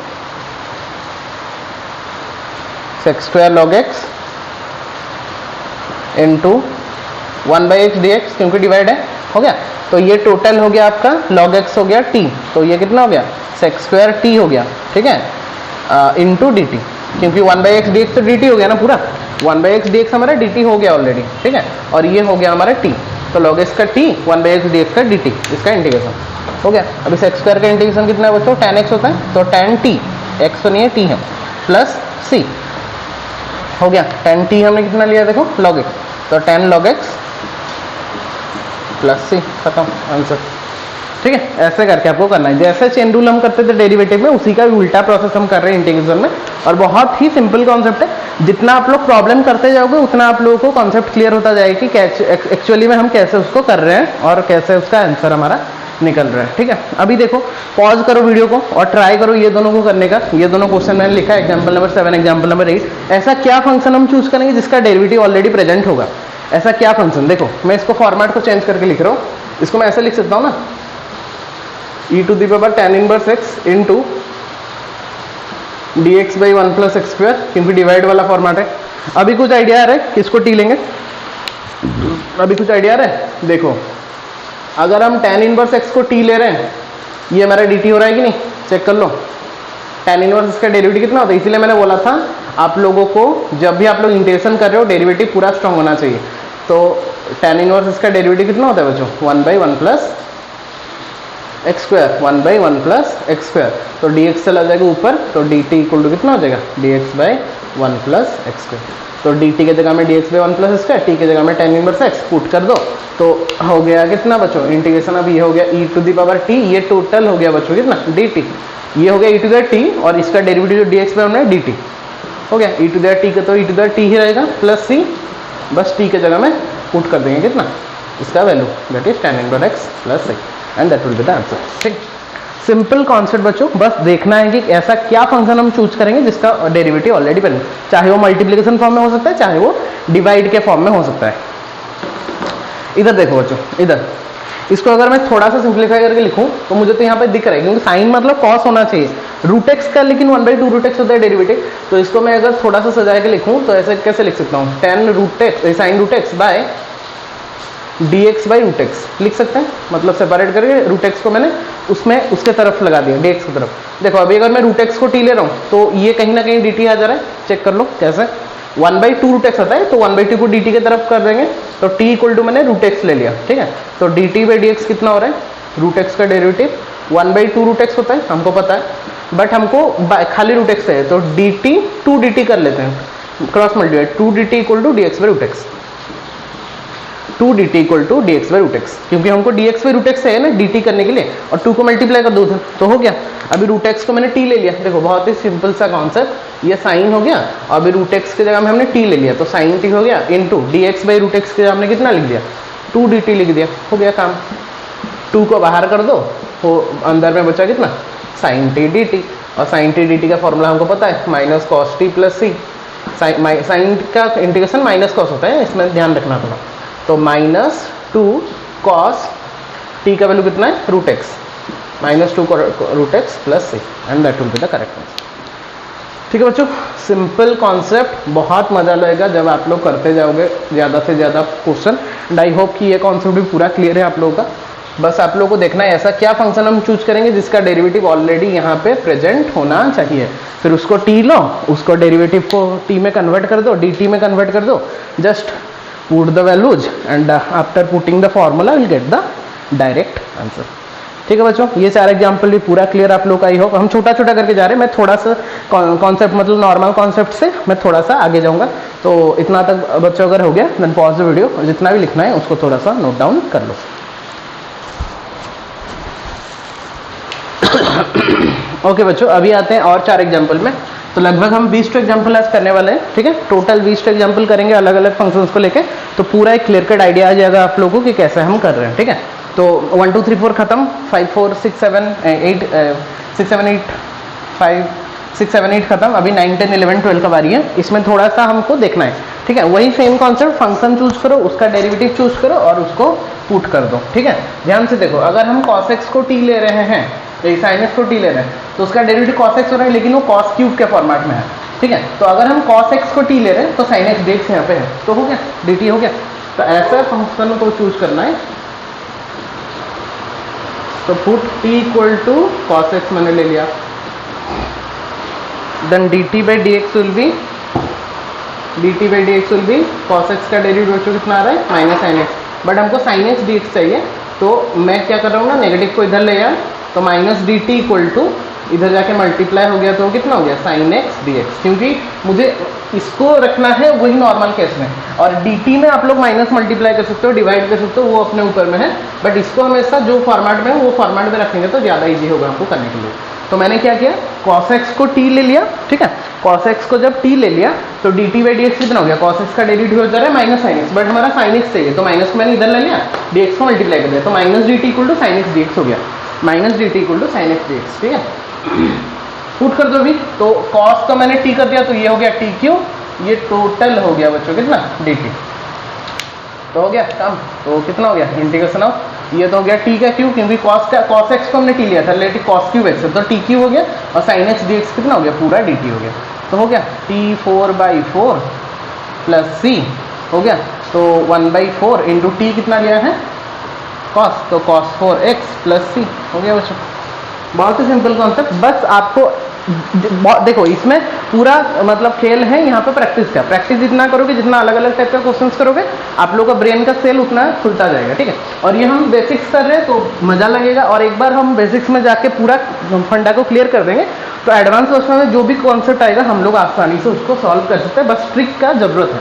sec square log x into 1/x dx, क्योंकि डिवाइड है, हो गया। तो ये टोटल हो गया आपका log x हो गया t, तो ये कितना हो गया sec स्क्वायर t हो गया, ठीक है, इंटू डी टी, क्योंकि 1/x dx तो dt हो गया ना पूरा, 1/x dx हमारा dt हो गया ऑलरेडी, ठीक है, और ये हो गया हमारा t, तो log x का t 1/x dx का dt, इसका इंटीग्रेशन हो गया। अभी sec स्क्वायर का इंटीग्रेशन कितना है बच्चों, tan x होता है, तो tan t, x तो नहीं है t है, प्लस c हो गया, tan t हमने कितना लिया देखो log x, तो tan log x plus c, खत्म आंसर, ठीक है। ऐसे करके आपको करना है, जैसे चेन रूल हम करते थे डेरिवेटिव में, उसी का भी उल्टा प्रोसेस हम कर रहे हैं इंटीग्रेशन में, और बहुत ही सिंपल कॉन्सेप्ट है। जितना आप लोग प्रॉब्लम करते जाओगे उतना आप लोगों को कॉन्सेप्ट क्लियर होता जाएगा कि एक्चुअली में हम कैसे उसको कर रहे हैं और कैसे उसका आंसर हमारा निकल रहा है, ठीक है। अभी देखो पॉज करो वीडियो को और ट्राई करो ये दोनों को करने का। ये दोनों क्वेश्चन मैंने लिखा है, एग्जाम्पल नंबर 7, एग्जाम्पल नंबर 8। ऐसा क्या फंक्शन हम चूज करेंगे जिसका डेरिवेटिव ऑलरेडी प्रेजेंट होगा, ऐसा क्या फंक्शन। देखो मैं इसको फॉर्मेट को चेंज करके लिख रहा हूँ, इसको मैं ऐसे लिख सकता हूँ ना, e to the power tan inverse x into dx by 1 plus X square, क्योंकि डिवाइड वाला फॉर्मेट है। अभी कुछ आइडिया आ रहा है किसको टी लेंगे, अभी कुछ आइडिया आ रहा है। देखो अगर हम tan इनवर्स x को t ले रहे हैं, ये हमारा dt हो रहा है कि नहीं, चेक कर लो। tan इनवर्स इसका डेरिवेटिव कितना होता है, इसीलिए मैंने बोला था आप लोगों को जब भी आप लोग इंटीग्रेशन कर रहे हो डेरिवेटिव पूरा स्ट्रांग होना चाहिए। तो tan इनवर्स इसका डेरिवेटिव कितना होता है बच्चों, 1/1 plus X square, 1/1 plus X square, तो dx चला जाएगा ऊपर, तो dt इक्वल टू कितना हो जाएगा, dx by 1 plus X square. तो dt के जगह में dx by 1 plus X square, t के जगह में tan इनवर्स x पुट कर दो, तो हो गया कितना बच्चों इंटीग्रेशन। अब ये हो गया e to the power t, ये टोटल हो गया बच्चों कितना dt, ये हो गया e टू द t, और इसका डेरिवेटिव जो dx बाई 1 है dt हो गया e टू द t का, तो e टू द t ही रहेगा प्लस c, बस t के जगह में पुट कर देंगे कितना इसका value, that is tan inverse x plus c, and that will be the answer, ठीक। सिंपल कॉन्सेप्ट बच्चों, बस देखना है कि ऐसा क्या फंक्शन हम चूज करेंगे जिसका डेरिवेटिव ऑलरेडी बने, चाहे वो मल्टीप्लिकेशन फॉर्म में हो सकता है, चाहे वो डिवाइड के फॉर्म में हो सकता है। इधर देखो बच्चों, इधर इसको अगर मैं थोड़ा सा सिंप्लीफाई करके लिखूं तो मुझे तो यहाँ पे दिख रहा है, क्योंकि साइन मतलब कॉस होना चाहिए रूट एक्स का, लेकिन 1/2 रूट एक्स होता है डेरिवेटिव। तो इसको मैं अगर थोड़ा सा सजा के लिखूं तो ऐसे कैसे लिख सकता हूँ, tan root X sine root X by dx by root X लिख सकते हैं, मतलब सेपरेट करके रूट एक्स को मैंने उसमें उसके तरफ लगा दिया, dx की तरफ। देखो अभी अगर मैं रूट एक्स को t ले रहा हूँ तो ये कहीं ना कहीं dt आ जा रहा है, चेक कर लो कैसे, 1/2 रूट एक्स आता है, तो 1/2 को dt की तरफ कर देंगे, तो t इक्वल टू मैंने रूट एक्स ले लिया, ठीक है। तो dt बाई dx कितना हो रहा है, रूट एक्स का डेरिवेटिव 1/2 रूट एक्स होता है, हमको पता है, बट हमको खाली रूट एक्स है, तो dt 2dt कर लेते हैं, cross multiply 2dt equal to dx by root X, 2dt equal to dx by root X, क्योंकि हमको dx बाई रूट एक्स है ना dt करने के लिए, और 2 को मल्टीप्लाई कर दो तो हो गया। अभी रूट एक्स को मैंने t ले लिया, देखो बहुत ही सिंपल सा कॉन्सेप्ट, ये साइन हो गया, और अभी रूट एक्स की जगह में हमने t ले लिया, तो साइन t हो गया into dx by root X की जगह हमने कितना लिख दिया, 2dt लिख दिया, हो गया काम। 2 को बाहर कर दो, तो अंदर में बचा कितना साइन t dt, और साइन t dt का फॉर्मूला हमको पता है माइनस कॉस t प्लस सी, साइन का इंटीग्रेशन माइनस कॉस होता है, इसमें ध्यान रखना थोड़ा। तो -2 cos t का वैल्यू कितना है root X, -2 root X plus C, and that will be the correct answer, ठीक है बच्चों। सिंपल कॉन्सेप्ट, बहुत मजा लगेगा जब आप लोग करते जाओगे ज़्यादा से ज़्यादा क्वेश्चन, एंड आई होप कि ये कॉन्सेप्ट भी पूरा क्लियर है आप लोगों का। बस आप लोगों को देखना है ऐसा क्या फंक्शन हम चूज करेंगे जिसका डेरिवेटिव ऑलरेडी यहाँ पे प्रेजेंट होना चाहिए, फिर उसको t लो, उसको डेरिवेटिव को t में कन्वर्ट कर दो, dt में कन्वर्ट कर दो, just put the values and after putting the formula will get the direct answer, ठीक है बच्चों। ये 4 एग्जाम्पल भी पूरा क्लियर आप लोग का, आई होप। हम छोटा छोटा करके जा रहे हैं, मैं थोड़ा सा कॉन्सेप्ट मतलब नॉर्मल कॉन्सेप्ट से मैं थोड़ा सा आगे जाऊंगा, तो इतना तक बच्चों अगर हो गया देन पॉज द वीडियो, जितना भी लिखना है उसको थोड़ा सा नोट डाउन कर लो। ओके बच्चों, अभी आते हैं और 4 एग्जाम्पल में, तो लगभग हम 20 एग्जाम्पल आज करने वाले हैं, ठीक है। टोटल 20 एग्जाम्पल करेंगे अलग अलग फंक्शंस को लेके, तो पूरा एक क्लियर कट आइडिया आ जाएगा आप लोगों को कि कैसे हम कर रहे हैं, ठीक है। तो 1 2 3 4 खत्म, 5 4 6 7 8 6 7 8 5 6 7 8 खत्म। अभी 9 10 11 12 का बारी है, इसमें थोड़ा सा हमको देखना है, ठीक है। वही सेम कॉन्सेप्ट, फंक्शन चूज करो, उसका डेरिवेटिव चूज करो और उसको पुट कर दो, ठीक है। ध्यान से देखो, अगर हम cos x को t ले रहे हैं, sin x को t ले रहे हैं, तो उसका डेरिवेटिव cos x हो रहा है, लेकिन वो cos क्यूब के फॉर्मेट में है, ठीक है। तो अगर हम cos x को t ले रहे हैं तो sin x dx यहाँ पे है, तो हो गया dt हो गया। तो ऐसा फंक्शन को चूज करना है, तो put t equal to cos x मैंने ले लिया, then dt by dx will be cos x का डेरिवेटिव बच्चों कितना आ रहा है, माइनस साइन एक्स, बट हमको साइन एक्स dx चाहिए, तो मैं क्या कर रहा हूँ ना, नेगेटिव को इधर ले आया, तो minus D T equal to इधर जाके मल्टीप्लाई हो गया, तो कितना हो गया, साइन एक्स डी एक्स, क्योंकि मुझे इसको रखना है वही नॉर्मल केस में, और डी टी में आप लोग माइनस मल्टीप्लाई कर सकते हो, डिवाइड कर सकते हो, वो अपने ऊपर में है, बट इसको हमेशा जो फॉर्मेट में है वो फॉर्मेट में रखेंगे तो ज़्यादा ईजी होगा आपको करने के लिए। तो मैंने क्या किया, cos x को t ले लिया, ठीक है। cos x को जब t ले लिया तो dt बाई dx कितना हो गया, cos x का डेरिवेटिव हो जा रहा है माइनस साइन एक्स, बट हमारा साइन एक्स चाहिए, तो माइनस मैंने इधर ले लिया, dx को मल्टीप्लाई कर दिया, तो minus dt equal to sine X dx हो गया, minus dt equal to sine X dx, ठीक है। पुट कर दो भी, तो cos तो मैंने t कर दिया, तो ये हो गया t क्यू, ये टोटल हो गया बच्चों कितना, dt, तो हो गया काम। तो कितना हो गया, इंटीग्रेशन ऑफ, ये तो हो गया t का क्यू, क्योंकि cos x को हमने t लिया था, रिलेटिव cos क्यूब x, तो t क्यू हो गया, और sin x dx कितना हो गया, पूरा dt हो गया, तो हो गया t4/4 प्लस c हो गया, तो 1/4 इंटू टी कितना लिया है, cos, तो cos 4x प्लस c हो गया बच्चों। बहुत ही सिंपल कॉन्सेप्ट, बस आपको देखो इसमें पूरा मतलब खेल है यहाँ पे प्रैक्टिस का, प्रैक्टिस जितना करोगे, जितना अलग अलग टाइप का क्वेश्चंस करोगे, आप लोगों का ब्रेन का सेल उतना खुलता जाएगा, ठीक है। और ये हम बेसिक्स कर रहे हैं तो मजा लगेगा, और एक बार हम बेसिक्स में जाके पूरा फंडा को क्लियर कर देंगे तो एडवांस क्वेश्चन में जो भी कॉन्सेप्ट आएगा हम लोग आसानी से उसको सॉल्व कर सकते हैं, बस ट्रिक का जरूरत है।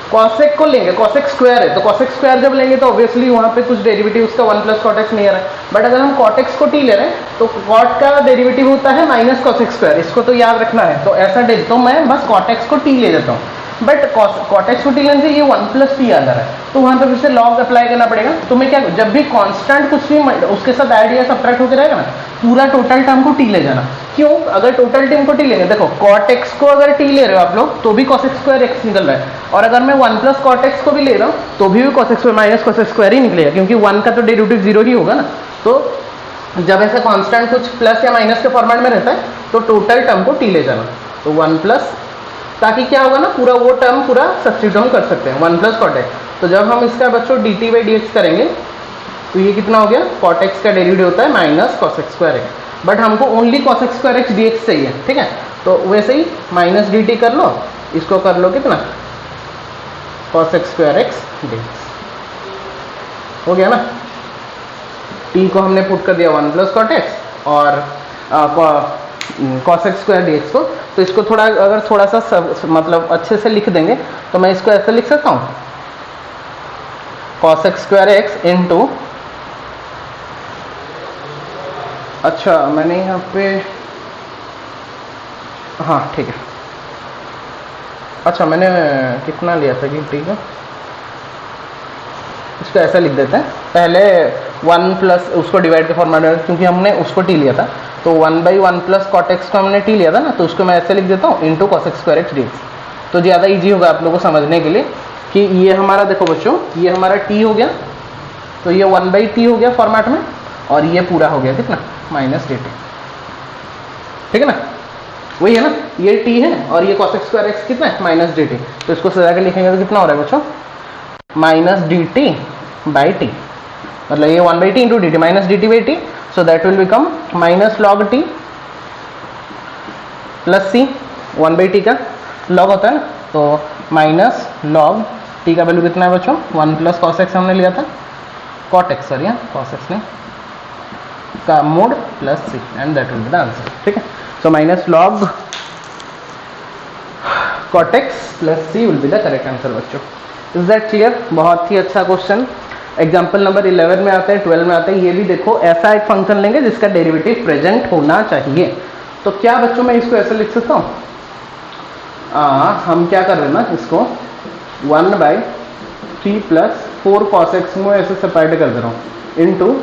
cos x को लेंगे, cos x स्क्वायर है, तो cos x स्क्वायर जब लेंगे तो ऑब्वियसली वहाँ पे कुछ डेरिवेटिव उसका 1 प्लस cot x नहीं आ रहा है, बट अगर हम cot x को t ले रहे हैं तो cot का डेरिवेटिव होता है माइनस cos x स्क्वायर, इसको तो याद रखना है, तो ऐसा तो मैं बस cot x को t ले लेता हूँ, बट cot x को t लेने से ये 1 प्लस t आ जा रहा है, तो वहाँ पे फिर से लॉग अप्लाई करना पड़ेगा। तो मैं क्या, जब भी कांस्टेंट कुछ भी उसके साथ ऐड या सब्ट्रैक्ट होकर रहेगा ना, पूरा टोटल टर्म को t ले जाना। क्यों, अगर टोटल टर्म को t लेंगे, देखो cot x को अगर t ले रहे हो आप लोग तो भी cos x स्क्वायर x निकल रहा है, और अगर मैं 1 प्लस cot x को भी ले रहा हूँ तो भी cos x minus cos x square ही निकलेगा, क्योंकि 1 का तो डेरिवेटिव 0 ही होगा ना। तो जब ऐसा कांस्टेंट कुछ प्लस या माइनस के फॉर्मेट में रहता है तो टोटल टर्म को t ले जाना, तो 1 प्लस, ताकि क्या होगा ना, पूरा वो टर्म पूरा सब्स्टिट्यूट हम कर सकते हैं 1 प्लस cot x। तो जब हम इसका बच्चों dt बाई dx करेंगे तो ये कितना हो गया, cot x का डेरिवेटिव होता है minus cos x square x, but हमको only cos x square x dx चाहिए, ठीक है। तो वैसे ही माइनस dt कर लो, इसको कर लो कितना, cos x square x dx हो गया ना। t को हमने पुट कर दिया 1 प्लस cot x और cos x स्क्वायर dx को, तो इसको थोड़ा अगर थोड़ा सा मतलब अच्छे से लिख देंगे तो मैं इसको ऐसे लिख सकता हूँ, cos x square x into, अच्छा मैंने यहाँ पे, हाँ ठीक है, अच्छा मैंने कितना लिया था कि ठीक है, इसको ऐसा लिख देते हैं, पहले 1 प्लस उसको डिवाइड के फॉर्मेट में, क्योंकि हमने उसको t लिया था, तो 1/1 प्लस cot x को हमने t लिया था ना, तो उसको मैं ऐसे लिख देता हूँ into cos x square x dx, तो ज़्यादा इजी होगा आप लोगों को समझने के लिए कि ये हमारा, देखो बच्चों ये हमारा t हो गया, तो ये 1/t हो गया फॉर्मेट में, और ये पूरा हो गया कितना, माइनस dt, ठीक है ना, वही है ना, ये t है और ये cos x स्क्वायर x कितना है, माइनस dt, तो इसको सजा के लिखेंगे तो कितना हो रहा है बच्चों, माइनस dt बाई टी, मतलब ये 1/t into dt minus dt by T, so that will become minus log t plus c, 1/t का लॉग होता है ना, तो माइनस लॉग t का वैल्यू कितना है बच्चों, 1 प्लस cos x हमने लिया था, cot x sorry, cos x ने का mode plus c, and that will be the answer, ठीक है। So minus log cot x plus c will be the correct answer बच्चों। Is that clear? बहुत ही अच्छा क्वेश्चन, एग्जाम्पल नंबर 11 में आता है, 12 में आता है। ये भी देखो, ऐसा एक फंक्शन लेंगे जिसका डेरिवेटिव प्रेजेंट होना चाहिए, तो क्या बच्चों मैं इसको ऐसे लिख सकता हूँ, हम क्या कर रहे हैं ना, इसको 1/3 प्लस 4 cos x में ऐसे सेपरेट कर दे रहा हूँ, इंटू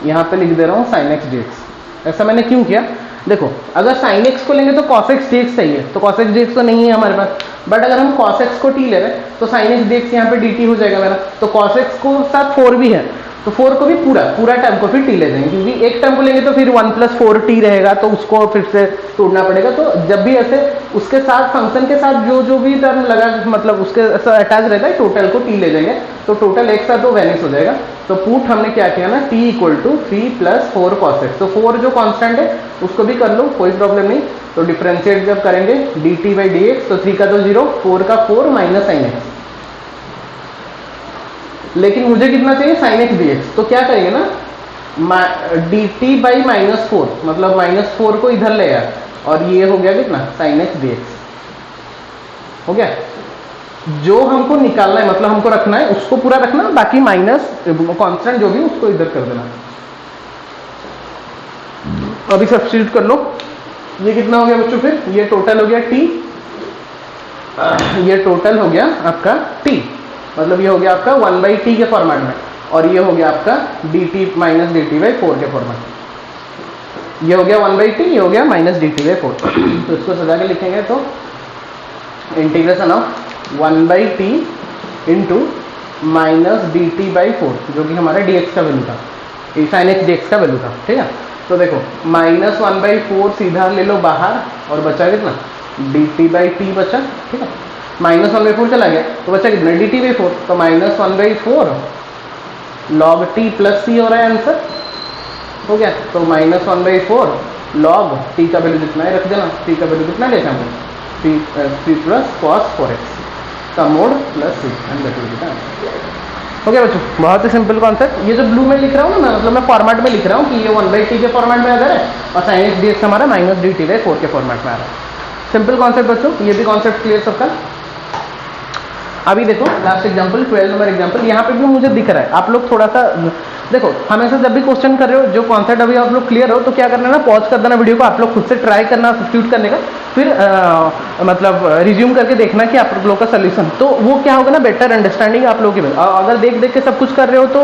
यहाँ पे लिख दे रहा हूँ sin x dx। ऐसा मैंने क्यों किया, देखो अगर sin x को लेंगे तो cos x dx चाहिए, तो cos x dx तो नहीं है हमारे पास, बट अगर हम cos x को t ले रहे हैं तो sin x dx यहाँ पे dt हो जाएगा मेरा, तो cos x को साथ 4 भी है, तो 4 को भी पूरा टर्म को फिर t ले जाएंगे, क्योंकि एक टर्म को लेंगे तो फिर 1 + 4t रहेगा, तो उसको फिर से तोड़ना पड़ेगा। तो जब भी ऐसे उसके साथ फंक्शन के साथ जो भी टर्म लगा, मतलब उसके साथ अटैच रहता है, टोटल को t ले जाएंगे, तो टोटल एक साथ वो वैनिश हो जाएगा। तो पुट हमने क्या किया ना, t = 3 + 4 cos x। तो 4 जो कांस्टेंट है उसको भी कर लो, कोई प्रॉब्लम नहीं। तो डिफरेंशिएट जब करेंगे dt/dx, तो 3 का तो 0, 4 का 4 - sin x, लेकिन मुझे कितना चाहिए, sin x dx। तो क्या करेंगे ना, dt/-4, मतलब -4 को इधर ले आया, और ये हो गया कितना, sin x dx हो गया। जो हमको निकालना है, मतलब हमको रखना है उसको पूरा रखना, बाकी माइनस कांस्टेंट जो भी उसको इधर कर देना। अभी सब्स्टिट्यूट कर लो, ये कितना हो गया बच्चों, फिर ये टोटल हो गया t, ये टोटल हो गया आपका t, मतलब ये हो गया आपका 1/t के फॉर्मेट में, और ये हो गया आपका dt - dt/4 के फॉर्मेट। ये हो गया 1/t, ये हो गया -dt/4। तो इसको सजा के लिखेंगे तो integration of 1/t into -dt/4, जो कि हमारा dx का वैल्यू था, sin x dx का वैल्यू था, ठीक है। तो देखो -1/4 सीधा ले लो बाहर, और बचा कितना, dt/t बचा, ठीक है। -1/4 चला गया तो बचा कितना, dt/4। तो -1/4 log t + c हो रहा है आंसर, हो गया। तो -1/4 log t का वैल्यू जितना है रख देना, t का वैल्यू कितना लेते हैं, c + cos 4x का mode + c, and that will be the answer. हो गया बच्चों, बहुत ही सिंपल कॉन्सेप्ट। ये जो ब्लू में लिख रहा हूँ ना, मतलब मैं फॉर्मेट में लिख रहा हूँ कि ये 1/t के फॉर्मेट में आ रहा है, और sin x dx हमारा -dt/4 के फॉर्मेट में आ रहा है। सिंपल कॉन्सेप्ट बच्चों, ये भी कॉन्सेप्ट क्लियर सबका। अभी देखो लास्ट एग्जांपल, 12 नंबर एग्जांपल, यहाँ पे भी मुझे दिख रहा है। आप लोग थोड़ा सा देखो, हमेशा जब भी क्वेश्चन कर रहे हो, जो कॉन्सेप्ट अभी आप लोग क्लियर हो, तो क्या करना है ना, पॉज कर देना वीडियो को, आप लोग खुद से ट्राई करना सब्स्टिट्यूट करने का, फिर मतलब रिज्यूम करके देखना कि आप लोग का सोल्यूशन, तो वो क्या होगा ना, बेटर अंडरस्टैंडिंग आप लोग की। अगर देख देख के सब कुछ कर रहे हो तो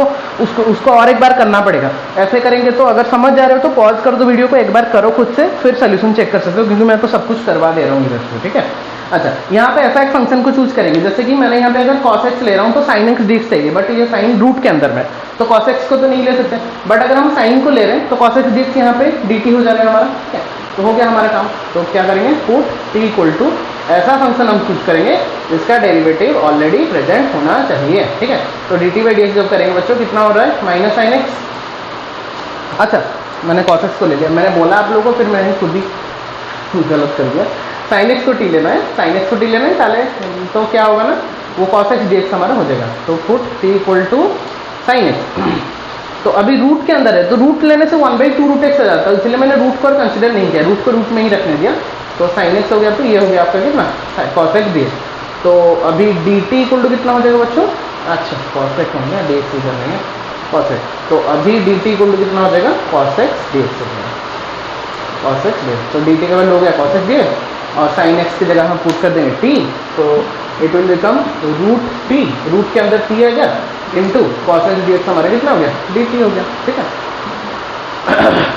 उसको और एक बार करना पड़ेगा। ऐसे करेंगे तो अगर समझ जा रहे हो तो पॉज कर दो वीडियो को, एक बार करो खुद से, फिर सोल्यूशन चेक कर सकते हो, क्योंकि मैं तो सब कुछ करवा दे रहा हूँ इधर से, ठीक है। अच्छा, यहाँ पे ऐसा एक फंक्शन को चूज करेंगे, जैसे कि मैंने यहाँ पे अगर cos x ले रहा हूँ तो sin x dx चाहिए, बट ये साइन रूट के अंदर में, तो cos x को तो नहीं ले सकते, बट अगर हम sin को ले रहे हैं तो cos x dx यहाँ पे dt हो जाएगा हमारा, ठीक है। तो हो गया हमारा काम। तो क्या करेंगे, पुट t = ऐसा फंक्शन हम चूज करेंगे जिसका डेरिवेटिव ऑलरेडी प्रेजेंट होना चाहिए, ठीक है। तो dt/dx जब करेंगे बच्चों, कितना हो रहा है, -sin x। अच्छा, मैंने cos x को ले लिया, मैंने बोला आप लोगों को, फिर मैंने खुद ही गलत कर दिया। sin x को t लेना है, sin x को t लेना है पहले, तो क्या होगा ना, वो cos x dx हमारा हो जाएगा। तो पुट t = sin x। तो अभी रूट के अंदर है, तो रूट लेने से 1/2 रूट x आ जाता है, इसलिए मैंने रूट को कंसिडर नहीं किया, रूट को रूट में ही रखने दिया। तो sin x हो गया, तो ये हो गया आपका कितना, cos x dx। तो अभी dt = कितना हो जाएगा बच्चों, अच्छा cos x हो गया, dx इधर नहीं है, cos x। तो अभी dt = कितना हो जाएगा, cos x dx हो गया, cos x dx। तो dt का वैल्यू हो गया cos x dx, और sin x की जगह हम पुट कर देंगे t, तो it will become √t, root के अंदर t है क्या, इंटू cos x dx हमारा कितना हो गया, dt हो गया, ठीक है।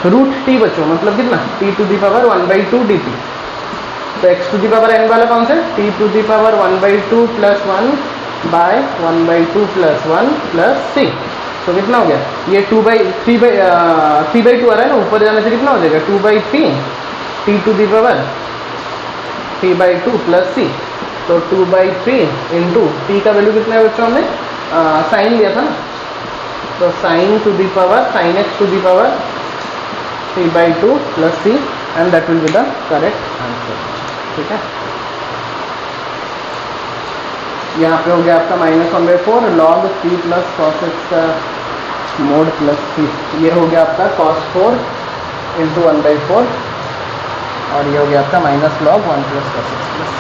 √t बच्चों मतलब कितना, t⁻1/2 dt। तो x⁻n वाला कौन सा, t⁻1/2 + 1/1/2 + 1 + c। तो कितना हो गया, ये 3/2 आ रहा है ना, ऊपर जाने से कितना हो जाएगा, 2/3 t⁻2 + c। तो 2/3 इंटू t का वैल्यू कितना है बच्चों, हमने साइन लिया था ना, तो sin x⁻³ 3/2 + c, and that will be the correct answer, ठीक है। यहाँ पे हो गया आपका -1/4 log c + cos x का मोड + c, ये हो गया आपका cos 4 × 1/4, और ये हो गया आपका -log 1 + cos x + c,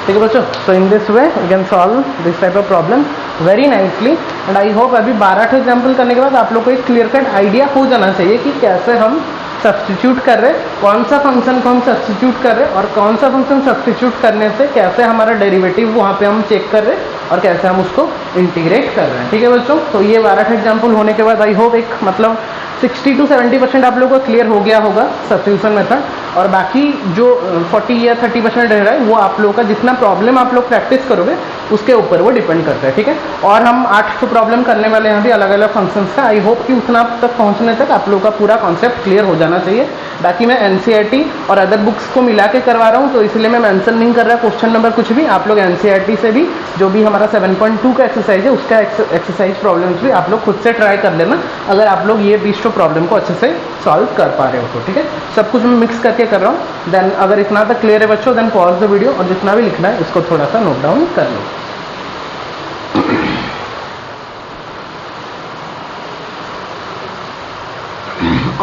ठीक है बच्चों। So in this way you can solve this type of problem very nicely, and I hope अभी 12 एग्जाम्पल करने के बाद आप लोग को एक क्लियर कट आइडिया हो जाना चाहिए कि कैसे हम सब्स्टिट्यूट कर रहे, कौन सा फंक्शन को हम सब्स्टिट्यूट कर रहे, और कौन सा फंक्शन सब्स्टिट्यूट करने से कैसे हमारा डेरिवेटिव वहाँ पे हम चेक कर रहे, और कैसे हम उसको इंटीग्रेट कर रहे हैं, ठीक है बच्चों। तो ये 12 एग्जाम्पल होने के बाद आई होप एक मतलब 60 to 70% आप लोगों को क्लियर हो गया होगा सब्स्टिट्यूशन मेथड, और बाकी जो 40 या 30% रह रहा है वो आप लोगों का जितना प्रॉब्लम आप लोग प्रैक्टिस करोगे उसके ऊपर वो डिपेंड करता है, ठीक है। और हम 8 प्रॉब्लम करने वाले हैं अभी अलग अलग फंक्शंस का। आई होप कि उतना तक पहुंचने तक आप लोगों का पूरा कॉन्सेप्ट क्लियर हो जाना चाहिए। बाकी मैं एनसीईआरटी और अदर बुक्स को मिला के करवा रहा हूँ, तो इसलिए मैं मेंशन नहीं कर रहा क्वेश्चन नंबर कुछ भी। आप लोग एनसीईआरटी से भी जो भी हमारा 7.2 का एक्सरसाइज है उसका एक्सरसाइज प्रॉब्लम्स भी आप लोग खुद से ट्राई कर लेना, अगर आप लोग ये 20 प्रॉब्लम को अच्छे से सॉल्व कर पा रहे हो तो, ठीक है। सब कुछ मैं मिक्स करके कर रहा हूँ। देन अगर इतना तक क्लियर है बच्चों, देन पॉज द वीडियो और जितना भी लिखना है इसको थोड़ा सा नोट डाउन कर लो।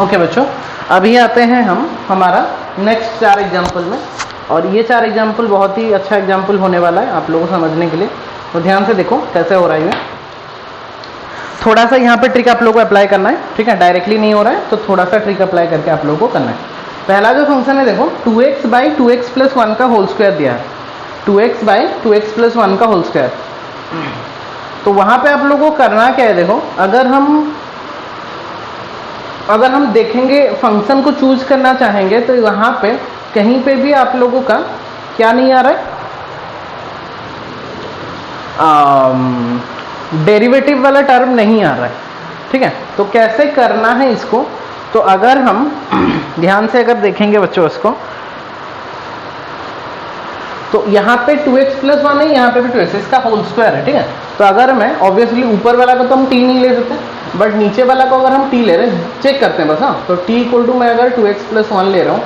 ओके बच्चों, अभी आते हैं हम हमारा नेक्स्ट 4 एग्जाम्पल में, और ये 4 एग्जाम्पल बहुत ही अच्छा एग्जाम्पल होने वाला है आप लोगों को समझने के लिए। तो ध्यान से देखो कैसे हो रहा है ये। थोड़ा सा यहाँ पे ट्रिक आप लोगों को अप्लाई करना है, ठीक है। डायरेक्टली नहीं हो रहा है तो थोड़ा सा ट्रिक अप्लाई करके आप लोगों को करना है। पहला जो फंक्शन है देखो, 2x बाई 2x प्लस 1 का होल स्क्वायर दिया है, 2x बाई 2x प्लस 1 का होल स्क्वायर। तो वहाँ पे आप लोगों को करना क्या है, देखो अगर हम देखेंगे फंक्शन को चूज करना चाहेंगे तो वहाँ पे कहीं पे भी आप लोगों का क्या नहीं आ रहा है, डेरिवेटिव वाला टर्म नहीं आ रहा है, ठीक है। तो कैसे करना है इसको, तो अगर हम ध्यान से अगर देखेंगे बच्चों इसको, तो यहाँ पे 2x प्लस 1 है, यहाँ पे भी 2x, इसका होल स्क्वायर है, ठीक है। तो अगर मैं ऑब्वियसली ऊपर वाला को तो हम t नहीं ले सकते, बट नीचे वाला को अगर हम t ले रहे हैं, चेक करते हैं बस। हाँ, तो t इक्वल टू मैं अगर 2x प्लस 1 ले रहा हूँ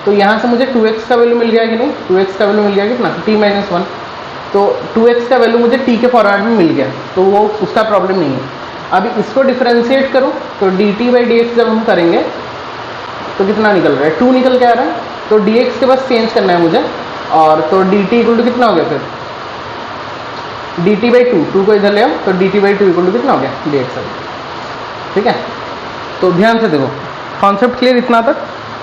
तो यहाँ से मुझे 2x का वैल्यू मिल गया कि नहीं, 2x का वैल्यू मिल गया कितना, t माइनस 1। तो 2x का वैल्यू मुझे t के फॉरवर्ड में मिल गया, तो वो उसका प्रॉब्लम नहीं है। अभी इसको डिफरेंशिएट करो तो dt बाई dx जब हम करेंगे तो कितना निकल रहा है, 2 निकल के आ रहा है। तो dx के बस चेंज करना है मुझे, और तो dt इक्वल टू कितना हो गया फिर, dt बाई 2 को इधर ले आओ तो dt बाई 2 इक्वल टू कितना हो गया, dx, ठीक है। तो ध्यान से देखो कॉन्सेप्ट क्लियर इतना तक।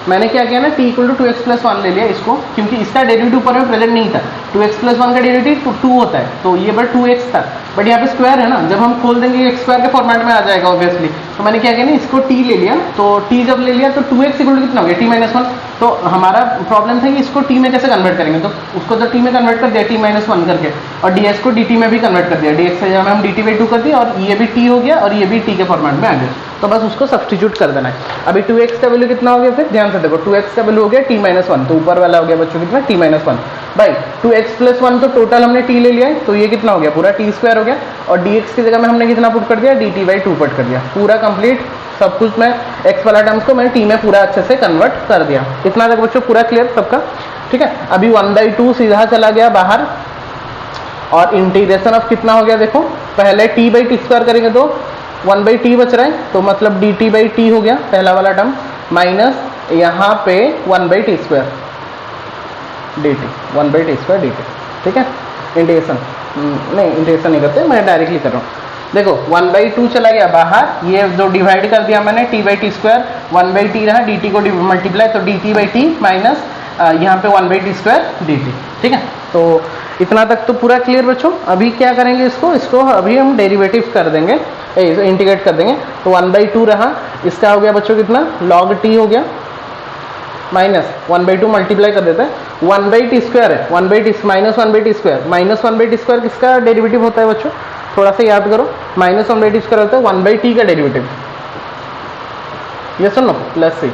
मैंने क्या किया ना, t equal to 2x plus 1 ले लिया इसको, क्योंकि इसका डेरिवेटिव ऊपर में प्रेजेंट नहीं था। 2x प्लस 1 का डेरिवेटिव 2 होता है, तो ये बट 2x था, बट यहाँ पे स्क्वायर है ना, जब हम खोल देंगे x स्क्वायर के फॉर्मेट में आ जाएगा ऑब्वियसली। तो मैंने क्या किया ना, इसको t ले लिया, तो t जब ले लिया तो 2x इक्वल टू कितना हो गया, t माइनस 1। तो हमारा प्रॉब्लम था कि इसको t में कैसे कन्वर्ट करेंगे, तो उसको जब t में कन्वर्ट कर दिया t माइनस 1 करके, और ds को dt में भी कन्वर्ट कर दिया, dx से जब हम dt बाई 2 कर दिया, और ये भी t हो गया और ये भी t के फॉर्मेट में आ गया। तो बस उसको सब्स्टिट्यूट कर देना है। अभी 2x का वैल्यू कितना हो गया, फिर ध्यान से देखो 2x का वैल्यू हो गया t माइनस 1, तो ऊपर वाला हो गया बच्चों कितना, t minus 1 by 2x plus 1, तो टोटल हमने t ले लिया है, तो ये कितना हो गया, पूरा t स्क्वायर हो गया। और dx की जगह में हमने कितना पुट कर दिया, dt बाई 2 पुट कर दिया, पूरा कंप्लीट सब कुछ। मैं x वाला टर्म्स को मैंने t में पूरा अच्छे से कन्वर्ट कर दिया। इतना तक बच्चों पूरा क्लियर सबका, ठीक है। अभी 1/2 सीधा चला गया बाहर, और इंटीग्रेशन ऑफ कितना हो गया, देखो पहले t बाई टी स्क्वायर करेंगे तो 1/t बच रहा है, तो मतलब dt बाई टी हो गया पहला वाला टर्म, माइनस यहाँ पे 1/t square dt, 1/t square dt, ठीक है। इंटीग्रेशन नहीं, इंटीग्रेशन नहीं करते, मैं डायरेक्टली कर रहा हूँ। देखो 1/2 चला गया बाहर, ये जो डिवाइड कर दिया मैंने t by T square, 1/t रहा, dt को मल्टीप्लाई, तो dt बाई टी माइनस यहाँ पे 1/t स्क्वायर dt, ठीक है। तो इतना तक तो पूरा क्लियर बच्चों। अभी क्या करेंगे, इसको अभी हम डेरिवेटिव कर देंगे, इंटीग्रेट कर देंगे। तो 1/2 रहा, इसका हो गया बच्चों कितना, log t हो गया, माइनस 1/2 मल्टीप्लाई कर देते हैं, 1/t स्क्वायर है, 1/t minus 1/t square, minus 1/t square किसका डेरिवेटिव होता है बच्चों, थोड़ा सा याद करो, माइनस 1/t स्क्वायर होता है 1/t का डेरिवेटिव, ये सुनो, plus c,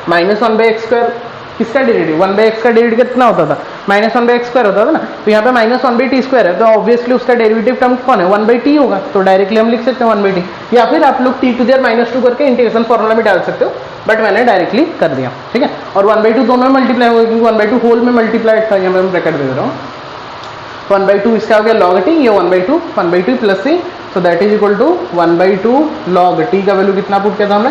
minus 1/x square किसका डेरिवेटिव, 1/x का डेरिवेटिव कितना होता था, माइनस 1/x स्क्वायर होता था ना। तो यहाँ पे माइनस 1/t स्क्वायर है, तो ऑब्वियसली उसका डेरिवेटिव टर्म कौन है, 1/t होगा, तो डायरेक्टली हम लिख सकते हैं 1/t, या फिर आप लोग t टू देयर -2 करके इंटीग्रेशन फॉर्मूला में डाल सकते हो, बट मैंने डायरेक्टली कर दिया, ठीक है। और 1/2 दोनों में मल्टीप्लाई होगा, क्योंकि 1/2 होल में मल्टीप्लाई था, यहाँ मैं ब्रैकेट दे रहा हूँ। तो 1/2 इसका हो गया log t, ये 1/2 प्लस c, so that is equal to 1/2 log t का वैल्यू कितना पुट किया था हमने,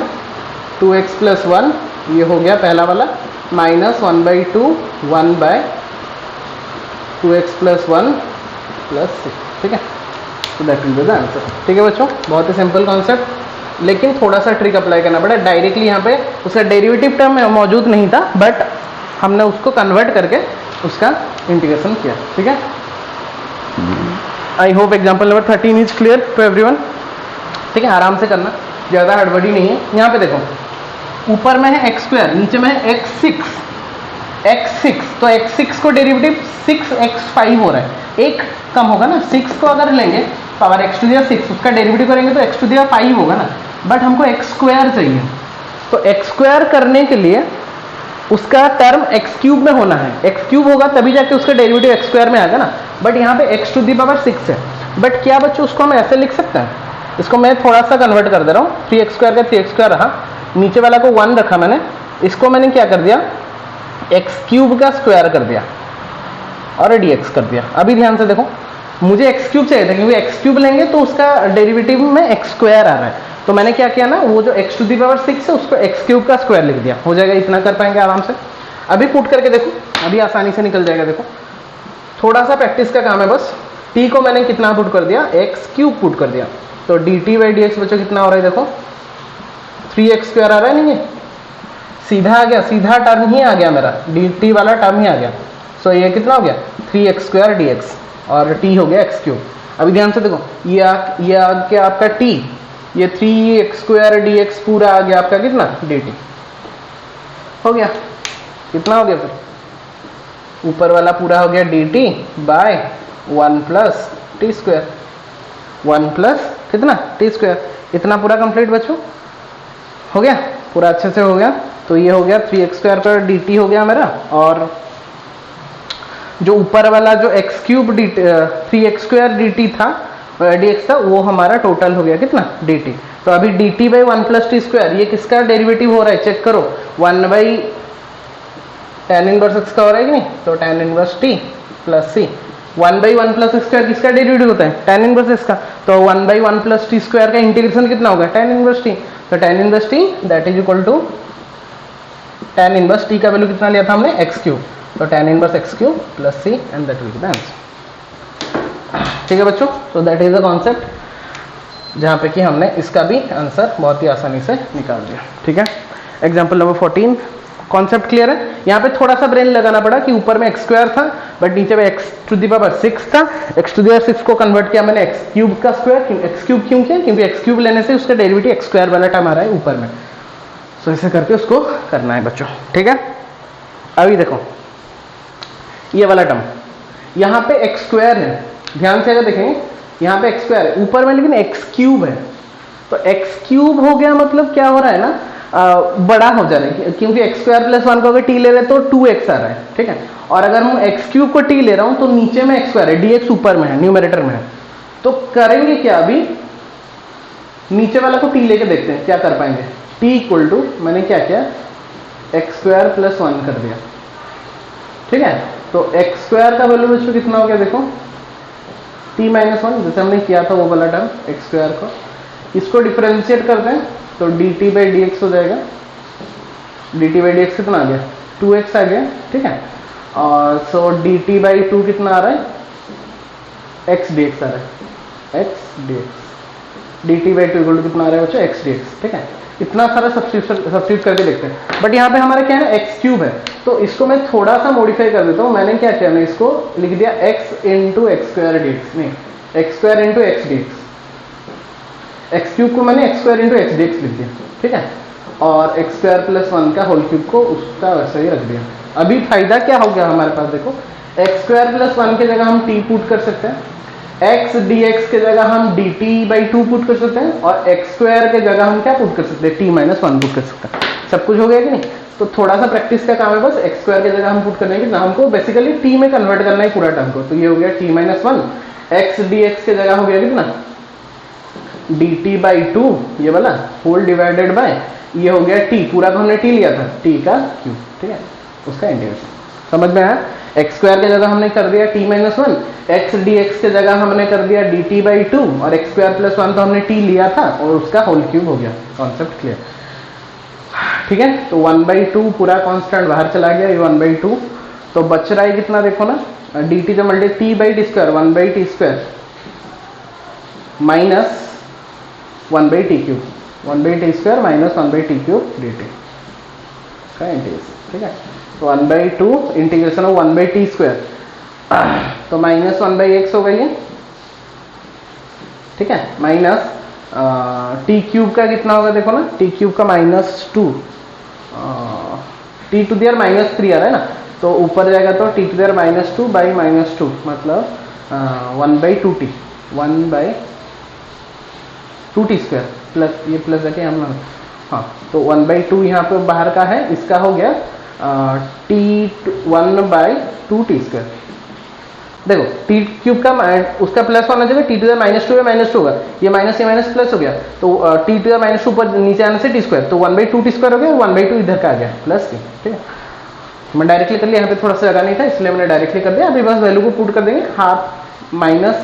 2x प्लस 1, ये हो गया पहला वाला, minus 1/2 1/2x plus 1 plus c, ठीक है। तो that will be the answer, ठीक है बच्चों। बहुत ही सिंपल कॉन्सेप्ट, लेकिन थोड़ा सा ट्रिक अप्लाई करना पड़ा। डायरेक्टली यहाँ पे उसका डेरिवेटिव टर्म मौजूद नहीं था, बट हमने उसको कन्वर्ट करके उसका इंटीग्रेशन किया, ठीक है। I hope example number 13 is clear to everyone, ठीक है। आराम से करना, ज़्यादा हड़बड़ी नहीं है। यहाँ पे देखो ऊपर में है x स्क्वायर, नीचे में है x6, तो x6 को डेरिवेटिव 6x5 हो रहा है, एक कम होगा ना, 6 को अगर लेंगे पावर एक्स टू दिया 6, उसका डेरिवेटिव करेंगे तो एक्स टू दिया 5 होगा ना, बट हमको एक्स स्क्वायर चाहिए। तो एक्स स्क्वायर करने के लिए उसका टर्म एक्स क्यूब में होना है, एक्स क्यूब होगा तभी जाके उसका डेरिवेटिव एक्स स्क्वायर में आएगा ना, बट यहाँ पे एक्स टू दी पावर 6 है। बट क्या बच्चों उसको हम ऐसे लिख सकते हैं, इसको मैं थोड़ा सा कन्वर्ट कर दे रहा हूँ, 3x स्क्वायर का 3x स्क्वायर रहा, नीचे वाला को 1 रखा मैंने, इसको मैंने क्या कर दिया एक्स क्यूब का स्क्वायर कर दिया और dx कर दिया। अभी ध्यान से देखो, मुझे एक्स क्यूब चाहिए था क्योंकि एक्स क्यूब लेंगे तो उसका डेरिवेटिव में एक्स स्क्वायर आ रहा है, तो मैंने क्या किया ना, वो जो एक्स टू दी पावर 6 है उसको एक्स क्यूब का स्क्वायर लिख दिया, हो जाएगा। इतना कर पाएंगे आराम से। अभी पुट करके देखो, अभी आसानी से निकल जाएगा। देखो थोड़ा सा प्रैक्टिस का काम है बस। t को मैंने कितना पुट कर दिया, एक्स क्यूब पुट कर दिया, तो dt बाई डी एक्स बच्चों कितना हो रहा है, देखो 3x स्क्वायर आ रहा है, नहीं सीधा आ गया, सीधा टर्म ही आ गया मेरा, dt वाला टर्म ही आ गया। सो ये कितना हो गया 3x स्क्वायर dx और t हो गया एक्स क्यूब। अभी ध्यान से देखो, ये आ गया आपका t, ये 3x स्क्वायर dx पूरा आ गया आपका कितना dt, हो गया। कितना हो गया फिर, ऊपर वाला पूरा हो गया dt by 1 plus T square, 1 plus कितना टी स्क्वायर, इतना पूरा कंप्लीट बच्चों हो गया, पूरा अच्छे से हो गया। तो ये हो गया 3x स्क्वायर पर dt हो गया मेरा, और जो ऊपर वाला जो x cube 3x square dt था dx था, वो हमारा टोटल हो गया कितना dt। तो अभी dt by 1 plus T square, ये किसका डेरिवेटिव हो रहा है चेक करो, 1 बाई tan इनवर्स x का हो रहा है कि नहीं, तो tan inverse t plus c, 1 by 1 plus square किसका डेरिवेटिव होता है tan इनवर्स x का, तो 1 बाई 1 प्लस टी स्क्वायर का इंटीग्रेशन कितना होगा tan इनवर्स t, तो tan inverse t that is equal to tan inverse t का वैल्यू कितना लिया था हमने x क्यूब, तो tan inverse x cube plus c and that will be the answer. ठीक है बच्चों, तो दैट इज द कॉन्सेप्ट जहाँ पे कि हमने इसका भी आंसर बहुत ही आसानी से निकाल दिया। ठीक है, एग्जाम्पल नंबर 14, कॉन्सेप्ट क्लियर है। यहाँ पे थोड़ा सा ब्रेन लगाना पड़ा कि ऊपर में एक्स स्क्वायर था बट नीचे में एक्स टू दी पावर 6 था, एक्स टू दी पावर 6 को कन्वर्ट किया मैंने एक्स क्यूब का स्क्वायर, एक्स क्यूब क्यों किया, क्योंकि एक्स क्यूब लेने से उसका डेरिवेटिव एक्स स्क्वायर वाला टर्म आ रहा है ऊपर में। सो ऐसे करके उसको करना है बच्चों। ठीक है, अभी देखो ये वाला टर्म यहाँ पे एक्स स्क्वायर है, ध्यान से अगर देखेंगे यहाँ पे एक्स स्क्वायर है ऊपर में, लेकिन एक्स क्यूब है, तो एक्स क्यूब हो गया मतलब क्या हो रहा है ना, बड़ा हो जा रहा है, क्योंकि एक्स स्क्वायर प्लस 1 को अगर टी ले रहे तो 2x आ रहा है। ठीक है, और अगर मैं एक्स क्यूब को टी ले रहा हूं तो नीचे में एक्स स्क्वायर है, dx ऊपर में है, न्यूमरेटर में है, तो करेंगे क्या, अभी नीचे वाला को टी लेके देखते हैं क्या कर पाएंगे। t इक्वल टू मैंने क्या किया, एक्स स्क्वायर प्लस 1 कर दिया। ठीक है, तो एक्स स्क्वायर का वैल्यू बच्चों कितना हो गया, देखो t माइनस 1, जैसे हमने किया था वो वाला टर्म एक्स स्क्वायर को, इसको डिफरेंशिएट करते हैं तो dt बाई डी एक्स हो जाएगा, dt बाई डी एक्स कितना आ गया 2x आ गया। ठीक है, और सो dt बाई 2 कितना आ रहा है, x dx आ रहा है, x dx, dt by 2 equal to कितना आ रहा है बच्चों x dx। ठीक है, इतना सारा सब्स्टिट्यूट करके देखते हैं, बट यहाँ पे हमारा क्या है एक्स क्यूब है, तो इसको मैं थोड़ा सा मॉडिफाई कर देता हूँ। मैंने क्या किया, मैं इसको लिख दिया x into x square d x, नहीं x square into x D x, x cube को मैंने x square into x D x लिख दिया। ठीक है, और एक्स स्क्वायर प्लस 1 का होल क्यूब को उसका वैसे ही रख दिया। अभी फायदा क्या हो गया हमारे पास, देखो एक्स स्क्वायर प्लस 1 की जगह हम t पुट कर सकते हैं, x dx के जगह हम dt बाई 2 पुट कर सकते हैं, और एक्स स्क्वायर के जगह हम क्या पुट कर सकते हैं, t माइनस 1 पुट कर सकते हैं। सब कुछ हो गया कि नहीं, तो थोड़ा सा प्रैक्टिस का काम है बस। एक्स स्क्वायर की जगह हम पुट करने की ना, हमको बेसिकली t में कन्वर्ट करना है पूरा टर्म को, तो ये हो गया t माइनस 1, एक्स dx के जगह हो गया कितना dt बाई 2 ये वाला होल डिवाइडेड बाय ये हो गया t, पूरा तो हमने t लिया था, t का क्यूब। ठीक है, उसका इंटीग्रेशन समझ में आया। एक्स स्क्वायर की जगह हमने कर दिया t माइनस 1, एक्स dx के जगह हमने कर दिया dt बाई 2, और एक्स स्क्वायर प्लस 1 तो हमने t लिया था और उसका होल क्यूब हो गया। Concept clear. ठीक है, तो 1/2 पूरा कांस्टेंट बाहर चला गया, ये 1/2, तो बच रहा है कितना देखो ना, dt जो multi t by T square 1/t square minus 1/t cube, 1/t square minus 1/t cube dt का इंटीग्रेशन। ठीक है, तो 1/2 इंटीग्रेशन ऑफ 1/t स्क्वायर, तो माइनस 1/x हो गई है। ठीक है, माइनस टी क्यूब का कितना होगा देखो ना, टी क्यूब का -2, टी टू दी पावर -3 आ रहा है ना, तो ऊपर जाएगा तो t to the power -2 by -2 मतलब 1/2t 1/2t² प्लस ये प्लस है क्या हम, हाँ तो 1/2 यहाँ पे बाहर का है, इसका हो गया t 1/2t²। देखो टी क्यूब का उसका प्लस होना चाहिए, t to the minus two है माइनस टू होगा, ये माइनस प्लस हो गया, तो t to the minus two पर नीचे आने से टी स्क्वायर, तो 1/2t² हो गया, 1/2 इधर का आ गया प्लस टी। ठीक है, मैं डायरेक्टली कर लिया, यहाँ पे थोड़ा सा जगह नहीं था इसलिए मैंने डायरेक्टली कर दिया। अभी बस वैल्यू को पुट कर देंगे, हाफ माइनस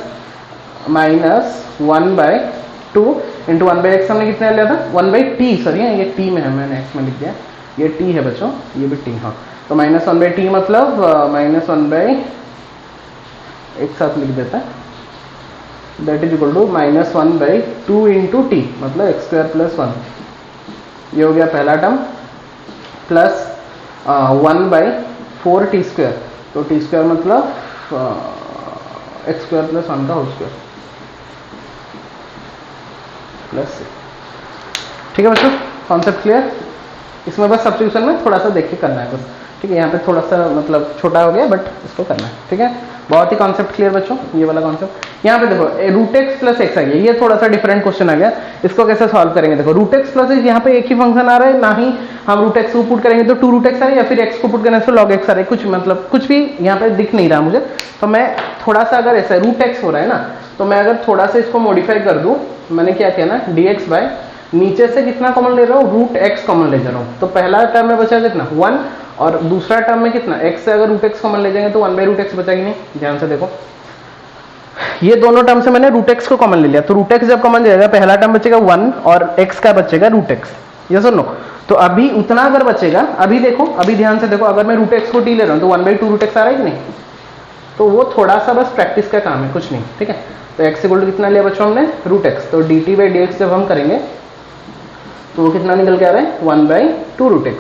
1/2 इंटू 1/x हमने कितना लिया था 1/t, सॉरी ये t में है, मैंने x में लिख दिया, ये t है बच्चों, ये भी t, हाँ तो माइनस 1/t मतलब माइनस 1/, एक साथ लिख देता है, that is equal to minus 1/2 into t मतलब x² प्लस 1, ये हो गया पहला टर्म, प्लस 1/4t², तो t² मतलब x² प्लस 1 का होल स्क्वायर प्लस। ठीक है बच्चों, कॉन्सेप्ट क्लियर। इसमें बस सब्स्टिट्यूशन में थोड़ा सा देख के करना है बस। ठीक है, यहाँ पे थोड़ा सा मतलब छोटा हो गया बट इसको करना है। ठीक है, बहुत ही कॉन्सेप्ट क्लियर बच्चों, ये वाला कॉन्सेप्ट। यहाँ पे देखो √x प्लस x आ गया, ये थोड़ा सा डिफरेंट क्वेश्चन आ गया, इसको कैसे सॉल्व करेंगे। देखो √x प्लस x, यहाँ पे एक ही फंक्शन आ रहा है, ना ही हम √x को पुट करेंगे तो 2√x आ रहा है, या फिर x को पुट करने से log x आ रहा है, कुछ मतलब कुछ भी यहाँ पे दिख नहीं रहा मुझे। तो मैं थोड़ा सा, अगर ऐसा √x हो रहा है ना, तो मैं अगर थोड़ा सा इसको मॉडिफाई कर दूं, मैंने क्या किया ना, dx बाय नीचे से कितना कॉमन ले रहा हूँ, √x कॉमन ले जा रहा हूँ, तो पहला टर्म में बचा कितना 1, और दूसरा टर्म में कितना x से अगर √x कॉमन ले जाएंगे तो 1/√x बचा कि नहीं। ध्यान से देखो, ये दोनों टर्म से मैंने √x को कॉमन ले लिया, तो √x जब कॉमन जाएगा पहला टर्म बचेगा 1 और x का बचेगा √x, यस और नो। तो अभी उतना अगर बचेगा, अभी देखो, अभी ध्यान से देखो, अगर मैं √x को t ले रहा हूँ तो 1/2√x आ रहा है कि नहीं, तो वो थोड़ा सा बस प्रैक्टिस का काम है, कुछ नहीं। ठीक है, तो x इक्वल टू कितना लिया बच्चों हमने √x, तो dt/dx जब हम करेंगे तो वो कितना निकल के आ रहा है 1/2√x।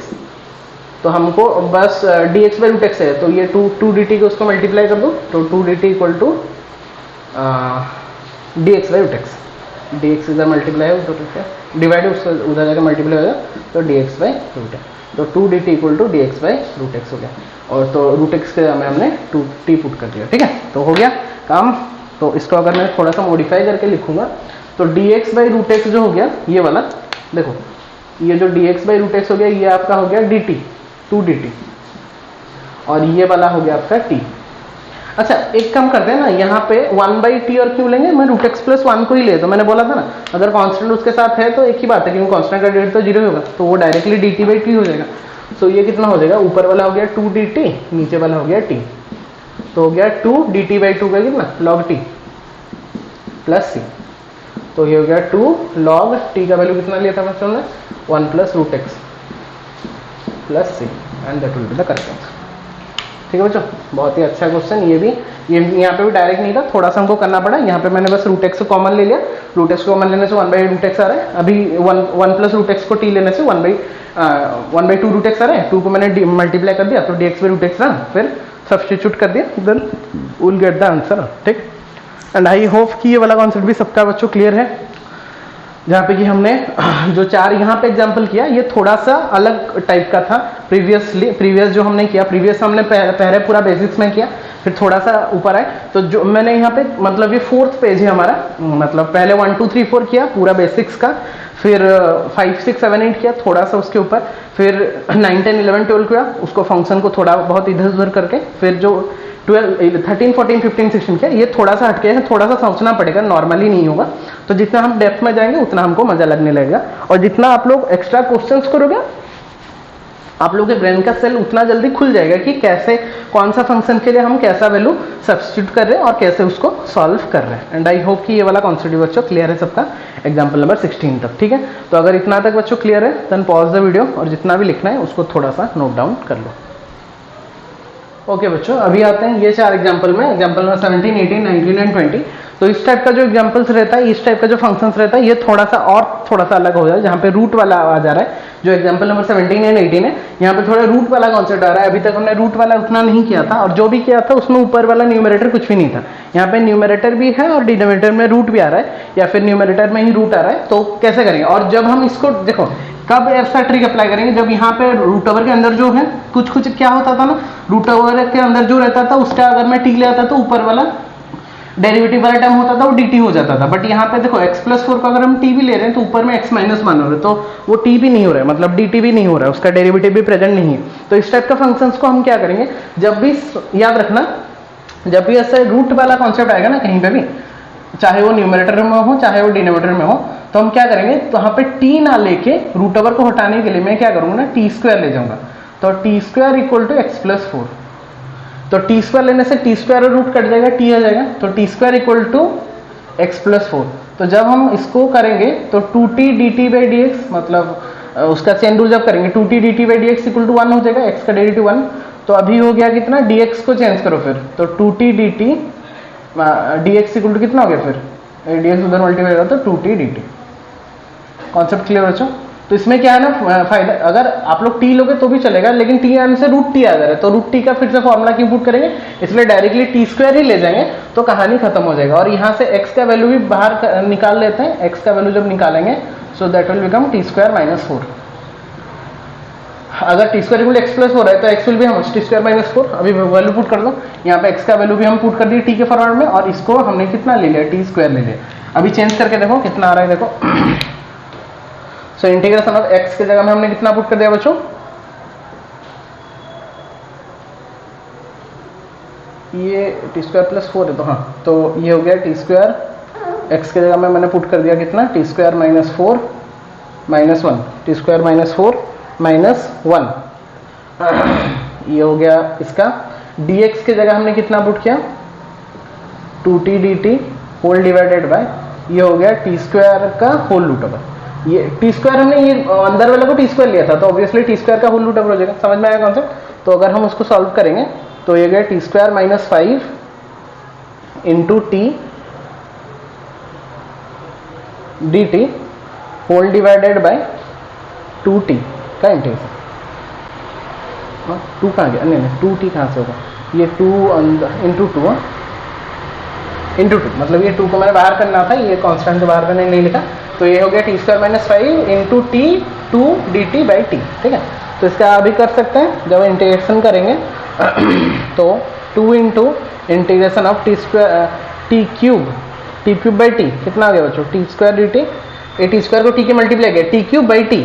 तो हमको बस dx/√x है, तो ये 2 dt को उसको मल्टीप्लाई कर दो, तो 2 dt equal to dx/√x, dx इधर मल्टीप्लाई हो तो डिवाइड उसको उधर जाकर मल्टीप्लाई हो जाएगा, तो dx/√x, तो 2 dt इक्वल टू dx/√x हो गया, और तो √x के में हमने 2t पुट कर दिया। ठीक है, तो हो गया काम। तो इसको अगर मैं थोड़ा सा मॉडिफाई करके लिखूंगा तो dx/√x जो हो गया ये वाला, देखो ये जो dx/√x हो गया ये आपका हो गया dt, 2 dt, और ये वाला हो गया आपका t। अच्छा एक काम करते हैं ना, यहाँ पे 1/t और क्यों लेंगे, मैं √x प्लस 1 को ही ले, तो मैंने बोला था ना अगर कांस्टेंट उसके साथ है तो एक ही बात है, क्योंकि कांस्टेंट का डेट तो 0 होगा, तो वो डायरेक्टली dt/t हो जाएगा। सो ये कितना हो जाएगा, ऊपर वाला हो गया 2 dt, नीचे वाला हो गया t, तो हो गया 2 dt/2 का कितना log t प्लस c, तो ये हो गया 2 log t का वैल्यू कितना लिया था बच्चों ने 1 plus √x plus c, and that will be the correct answer. ठीक है बच्चों, बहुत ही अच्छा क्वेश्चन। ये भी, ये यहाँ पे भी डायरेक्ट नहीं था, थोड़ा सा हमको करना पड़ा, यहाँ पे मैंने बस √x को कॉमन ले लिया, √x को कॉमन लेने से 1/√x आ रहा है, अभी 1 प्लस √x को t लेने से 1/2√x आ रहा है, 2 को मैंने मल्टीप्लाई कर दिया तो dx/√x रहा, फिर सब्स्टिट्यूट कर दिया, then will get the answer. ठीक, एंड आई होप कि ये वाला कॉन्सेप्ट भी सबका बच्चों क्लियर है, जहाँ पे कि हमने जो 4 यहाँ पे एग्जाम्पल किया ये थोड़ा सा अलग टाइप का था प्रीवियस जो हमने किया, प्रीवियस हमने पहले पूरा बेसिक्स में किया, फिर थोड़ा सा ऊपर आए, तो जो मैंने यहाँ पे मतलब ये 4th पेज है हमारा, मतलब पहले 1 2 3 4 किया पूरा बेसिक्स का, फिर 5 6 7 8 किया थोड़ा सा उसके ऊपर, फिर 9 10 11 12 किया उसको फंक्शन को थोड़ा बहुत इधर उधर करके, फिर जो 12 13 14 15 16 किया, ये थोड़ा सा हटके है, थोड़ा सा सोचना पड़ेगा, नॉर्मली नहीं होगा। तो जितना हम डेप्थ में जाएंगे उतना हमको मजा लगने लगेगा, और जितना आप लोग एक्स्ट्रा क्वेश्चंस करोगे आप लोगों के ब्रेन का सेल उतना जल्दी खुल जाएगा कि कैसे कौन सा फंक्शन के लिए हम कैसा वैल्यू सब्स्टिट्यूट कर रहे हैं और कैसे उसको सॉल्व कर रहे हैं। एंड आई होप कि ये वाला कॉन्सेप्ट बच्चों क्लियर है सबका, एग्जाम्पल नंबर 16 तक। ठीक है, तो अगर इतना तक बच्चों क्लियर है देन पॉज द वीडियो, और जितना भी लिखना है उसको थोड़ा सा नोट डाउन कर लो। ओके बच्चों, अभी आते हैं ये 4 एग्जाम्पल में, एग्जाम्पल नंबर 17 18 19 एंड 20। तो इस टाइप का जो एग्जाम्पल्स रहता है, इस टाइप का जो फंक्शंस रहता है, ये थोड़ा सा अलग हो जाए, जहाँ पे रूट वाला आ जा रहा है, जो एग्जाम्पल नंबर 17 एंड 18 है, यहाँ पे थोड़ा रूट वाला कॉन्सेप्ट आ रहा है। अभी तक हमने रूट वाला उतना नहीं किया था, और जो भी किया था उसमें ऊपर वाला न्यूमरेटर कुछ भी नहीं था, यहाँ पे न्यूमरेटर भी है और डिनोमिनेटर में रूट भी आ रहा है, या फिर न्यूमरेटर में ही रूट आ रहा है। तो कैसे करेंगे, और जब हम इसको देखो कब ऐसा ट्रिक अप्लाई करेंगे, जब यहाँ पे रूट ओवर के अंदर जो है कुछ क्या होता था ना, रूट ओवर के अंदर जो रहता था उसका अगर मैं टी ले आता तो ऊपर वाला डेरिवेटिव वाला टर्म होता था वो dt हो जाता था, बट यहाँ पे देखो x प्लस 4 का अगर हम t भी ले रहे हैं तो ऊपर में x माइनस 1 हो रहा है, तो वो t भी नहीं हो रहा है, मतलब dt भी नहीं हो रहा है, उसका डेरिवेटिव भी प्रेजेंट नहीं है। तो इस टाइप का फंक्शंस को हम क्या करेंगे, जब भी याद रखना, जब भी ऐसा रूट वाला कॉन्सेप्ट आएगा ना कहीं पे भी, चाहे वो न्यूमरेटर में हो चाहे वो डिनोमिनेटर में हो, तो हम क्या करेंगे, तो यहाँ पे t ना लेके रूट ओवर को हटाने के लिए मैं क्या करूंगा ना, टी स्क्वायर ले जाऊंगा। तो t square equal to x plus 4, तो टी स्क्वायर लेने से टी स्क्वायर और रूट कट जाएगा, टी आ जाएगा, तो t square equal to x plus 4। तो जब हम इसको करेंगे तो 2t dt by D X, मतलब उसका चेन रूल जब करेंगे 2t dt by D x equal to 1 हो जाएगा, x का डेरिवेटिव 1। तो अभी हो गया कितना, dx को चेंज करो फिर, तो 2t dt dx equal to कितना हो गया, फिर dx उधर मल्टीप्लाई होगा तो 2t dt। कॉन्सेप्ट क्लियर बच्चों? तो इसमें क्या है ना फायदा, अगर आप लोग t लोगे तो भी चलेगा, लेकिन t आने से रूट t आ जा रहा है, तो रूट t का फिर से फॉर्मूला क्यों पुट करेंगे, इसलिए डायरेक्टली टी स्क्वायर ही ले जाएंगे तो कहानी खत्म हो जाएगा। और यहाँ से x का वैल्यू भी बाहर निकाल लेते हैं, x का वैल्यू जब निकालेंगे सो that will become T square minus 4। अगर T square equal x plus 4 है तो एक्स विल भी हम टी स्क्वायर माइनस 4, अभी वैल्यू पुट कर दो, यहाँ पे एक्स का वैल्यू भी हम पुट कर दिए टी के फॉर्मेट में, और इसको हमने कितना ले लिया, टी स्क्वायर ले लिया। अभी चेंज करके देखो कितना आ रहा है, देखो सो इंटीग्रेशन ऑफ एक्स की जगह में हमने कितना पुट कर दिया बच्चों, ये टी स्क्वायर प्लस 4 है, तो हाँ, तो ये हो गया टी स्क्वायर, एक्स की जगह में मैंने पुट कर दिया कितना, T square minus 4 minus 1, T square minus 4 minus 1, ये हो गया इसका। dx की जगह हमने कितना पुट किया, 2t dt whole divided bye, ये हो गया टी स्क्वायर का होल रूट ओवर। ये टी स्क्वायर हमने ये अंदर वाले को टी स्क्वायर लिया था, तो ऑब्वियसली टी स्क्वायर का होल रूट ओवर हो जाएगा। समझ में आया कॉन्सेप्ट? तो अगर हम उसको सॉल्व करेंगे तो ये गया t square minus 5 into t d t whole divided by 2t का इंटीग्रेशन। 2 कहाँ गया, नहीं 2t कहाँ से होगा, ये 2 अंदर इंटू 2 इंटू 2, मतलब ये 2 को मैंने बाहर करना था, ये कांस्टेंट को बाहर करने नहीं लिखा, तो ये हो गया t square minus 5 into T 2 D T by T. ठीक है, तो इसका अभी कर सकते हैं, जब इंटीग्रेशन करेंगे तो 2 into integration of t square T cube by T कितना आ गया बच्चों, टी स्क्वायर डी टी, ये टी स्क्वायर को टी के मल्टीप्लाई किया, टी क्यूब बाई टी।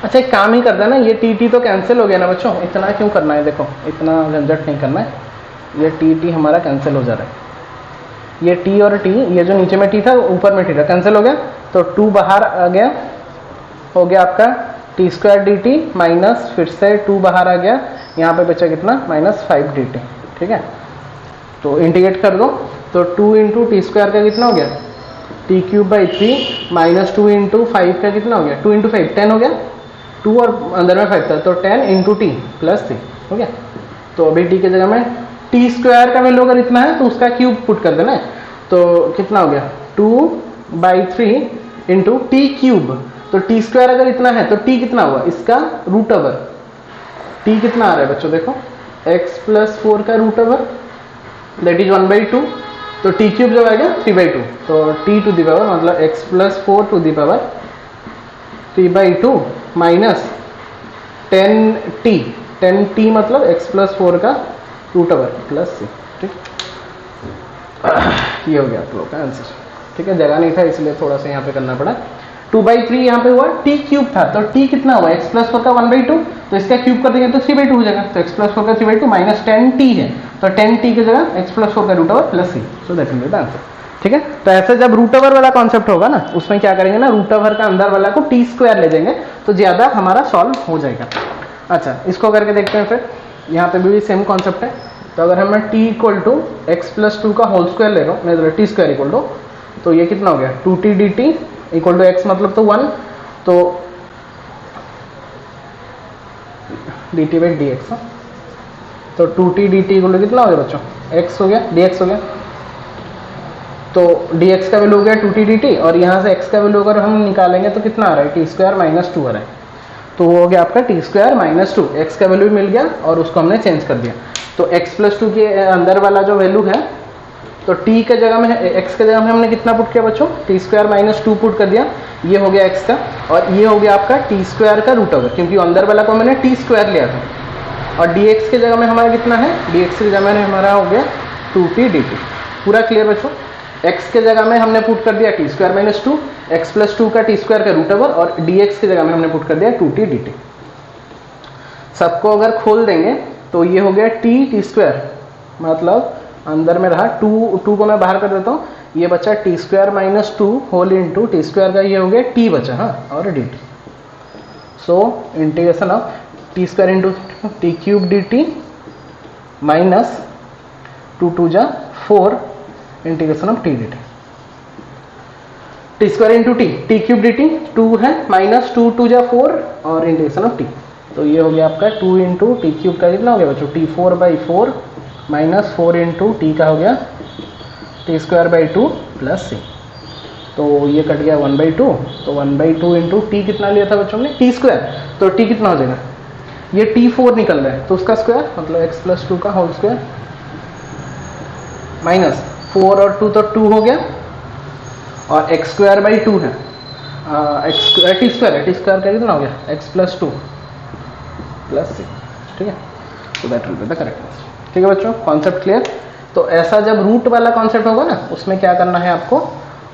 अच्छा एक काम ही करता है ना, ये टी तो कैंसिल हो गया ना बच्चों, इतना क्यों करना है, देखो इतना झंझट नहीं करना है, ये टी हमारा कैंसिल हो जा रहा है, ये t और t, ये जो नीचे में t था ऊपर में t था, कैंसिल हो गया, तो 2 बाहर आ गया, हो गया आपका T square D t minus फिर से 2 बाहर आ गया, यहाँ पे बचा कितना माइनस 5 डी टी। ठीक है, तो इंटीग्रेट कर दो, तो 2 इंटू टी स्क्वायर का कितना हो गया, T cube by 3 minus 2 into 5 का कितना हो गया, 2 इंटू 5 10 हो गया, 2 और अंदर में 5 था, तो 10 इंटू टी प्लस 3 हो गया। तो अभी टी की जगह में टी स्क्वायर का वैल्यू अगर इतना है तो उसका क्यूब पुट कर देना है, तो कितना हो गया 2/3 इंटू टी क्यूब, तो टी स्क्वायर अगर इतना है तो टी कितना हुआ, इसका रूट ओवर, टी कितना आ रहा है बच्चों देखो, x प्लस 4 का रूट ओवर दैट इज 1/2, तो टी क्यूब जब आएगा 3/2, तो टी टू दी पावर मतलब x plus 4 to the power 3/2 minus 10t मतलब x प्लस 4 का रूट ओवर प्लस सी। ठीक, ये हो गया आप लोग का आंसर। ठीक है, जगह नहीं था इसलिए थोड़ा सा यहाँ पे करना पड़ा। 2/3 यहाँ पे हुआ, t क्यूब था, तो t कितना हुआ, x प्लस 4 का 1/2, तो इसका क्यूब कर देंगे तो 3/2 हो जाएगा, तो x प्लस 4 का 3/2 माइनस 10t है, तो 10t की जगह x प्लस 4 का root over plus C, so that is the answer. ठीक है, तो ऐसे जब रूट ओवर वाला कॉन्सेप्ट होगा ना, उसमें क्या करेंगे ना, रूट ओवर का अंदर वाला को टी स्क्वायर ले जाएंगे तो ज्यादा हमारा सॉल्व हो जाएगा। अच्छा, इसको करके देखते हैं फिर, यहाँ पे भी सेम कॉन्सेप्ट है। तो अगर मैं t equal to x plus 2 का होल स्क्वायर ले रहा हूँ, मैं टी स्क्वायर इक्वल टू, तो ये कितना हो गया 2t dt equal to x मतलब तो 1, तो dt बाई डी एक्स, तो 2t dt इक्वल टू कितना हो गया बच्चों, x हो गया, dx हो गया, तो dx का वैल्यू हो गया 2t dt, और यहाँ से x का वैल्यू अगर हम निकालेंगे तो कितना आ रहा है, टी स्क्वायर माइनस 2 आ रहा है, तो वो हो गया आपका टी स्क्वायर माइनस 2, एक्स का वैल्यू मिल गया और उसको हमने चेंज कर दिया, तो x प्लस 2 के अंदर वाला जो वैल्यू है, तो t के जगह में x के जगह में हमने कितना पुट किया बच्चों, टी स्क्वायर माइनस 2 पुट कर दिया, ये हो गया x का, और ये हो गया आपका टी स्क्वायर का रूट ओवर, क्योंकि अंदर वाला को मैंने टी स्क्वायर लिया था, और dx के जगह में हमारा कितना है, dx की जगह में हमारा हो गया 2t dt। पूरा क्लियर बच्चों? x के जगह में हमने पुट कर दिया T square minus to, x plus two का टी स्क्वायर का रूट ओवर, और dx की जगह में हमने पुट कर दिया 2t dt। सबको अगर खोल देंगे तो ये हो गया टी स्क्वायर, मतलब अंदर में रहा टू को मैं बाहर कर देता हूँ, ये बचा t square minus two whole into t square का ये हो गया टी बचा, हाँ, और d t. So integration of t square into t cube d t minus two जा 4 integration of t d t. T square into t cube d t 2 है, minus two जा 4 और इंटीग्रेशन ऑफ टी, तो ये हो गया आपका 2 into t cube का कितना हो गया बच्चों? टी 4/4 माइनस 4 इंटू टी का हो गया टी स्क्वायर बाई 2 प्लस सी, तो ये कट गया 1/2, तो 1/2 इंटू टी कितना लिया था बच्चों ने? टी स्क्वायर, तो टी कितना हो जाएगा? ये टी 4 निकल रहा है तो उसका स्क्वायर मतलब एक्स प्लस टू का होल स्क्वायर माइनस 4 और 2 तो 2 हो गया, और एक्स स्क्वायर बाई 2 है, टी स्क्वायर है, टी स्क्वायर का कितना हो गया? एक्स प्लस टू प्लस सी, ठीक है, तो that will be the correct answer. ठीक है बच्चों, कॉन्सेप्ट क्लियर? तो ऐसा जब रूट वाला कॉन्सेप्ट होगा ना, उसमें क्या करना है आपको?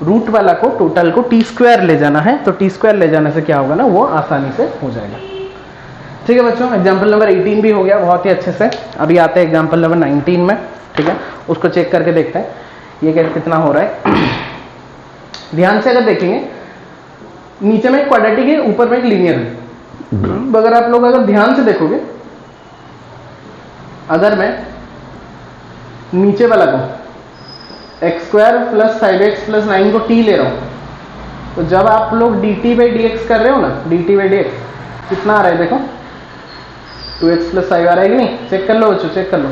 रूट वाला को टोटल को टी स्क्वायर ले जाना है, तो टी स्क्वायर ले जाने से क्या होगा ना, वो आसानी से हो जाएगा। ठीक है बच्चों, एग्जाम्पल नंबर 18 भी हो गया बहुत ही अच्छे से। अभी आते हैं एग्जाम्पल नंबर 19 में, ठीक है, उसको चेक करके देखते हैं ये कितना हो रहा है। ध्यान से अगर देखेंगे, नीचे में एक क्वाड्रेटिक है, ऊपर में एक लीनियर है। अगर आप लोग अगर ध्यान से देखोगे, अगर मैं नीचे वाला को x square plus 5x plus 9 को t ले रहा हूं, तो जब आप लोग dt बाई dx कर रहे हो ना, dt बाई dx कितना आ रहा है देखो, 2x प्लस 5 आ रहा है कि नहीं? चेक कर लो बच्चों, चेक कर लो।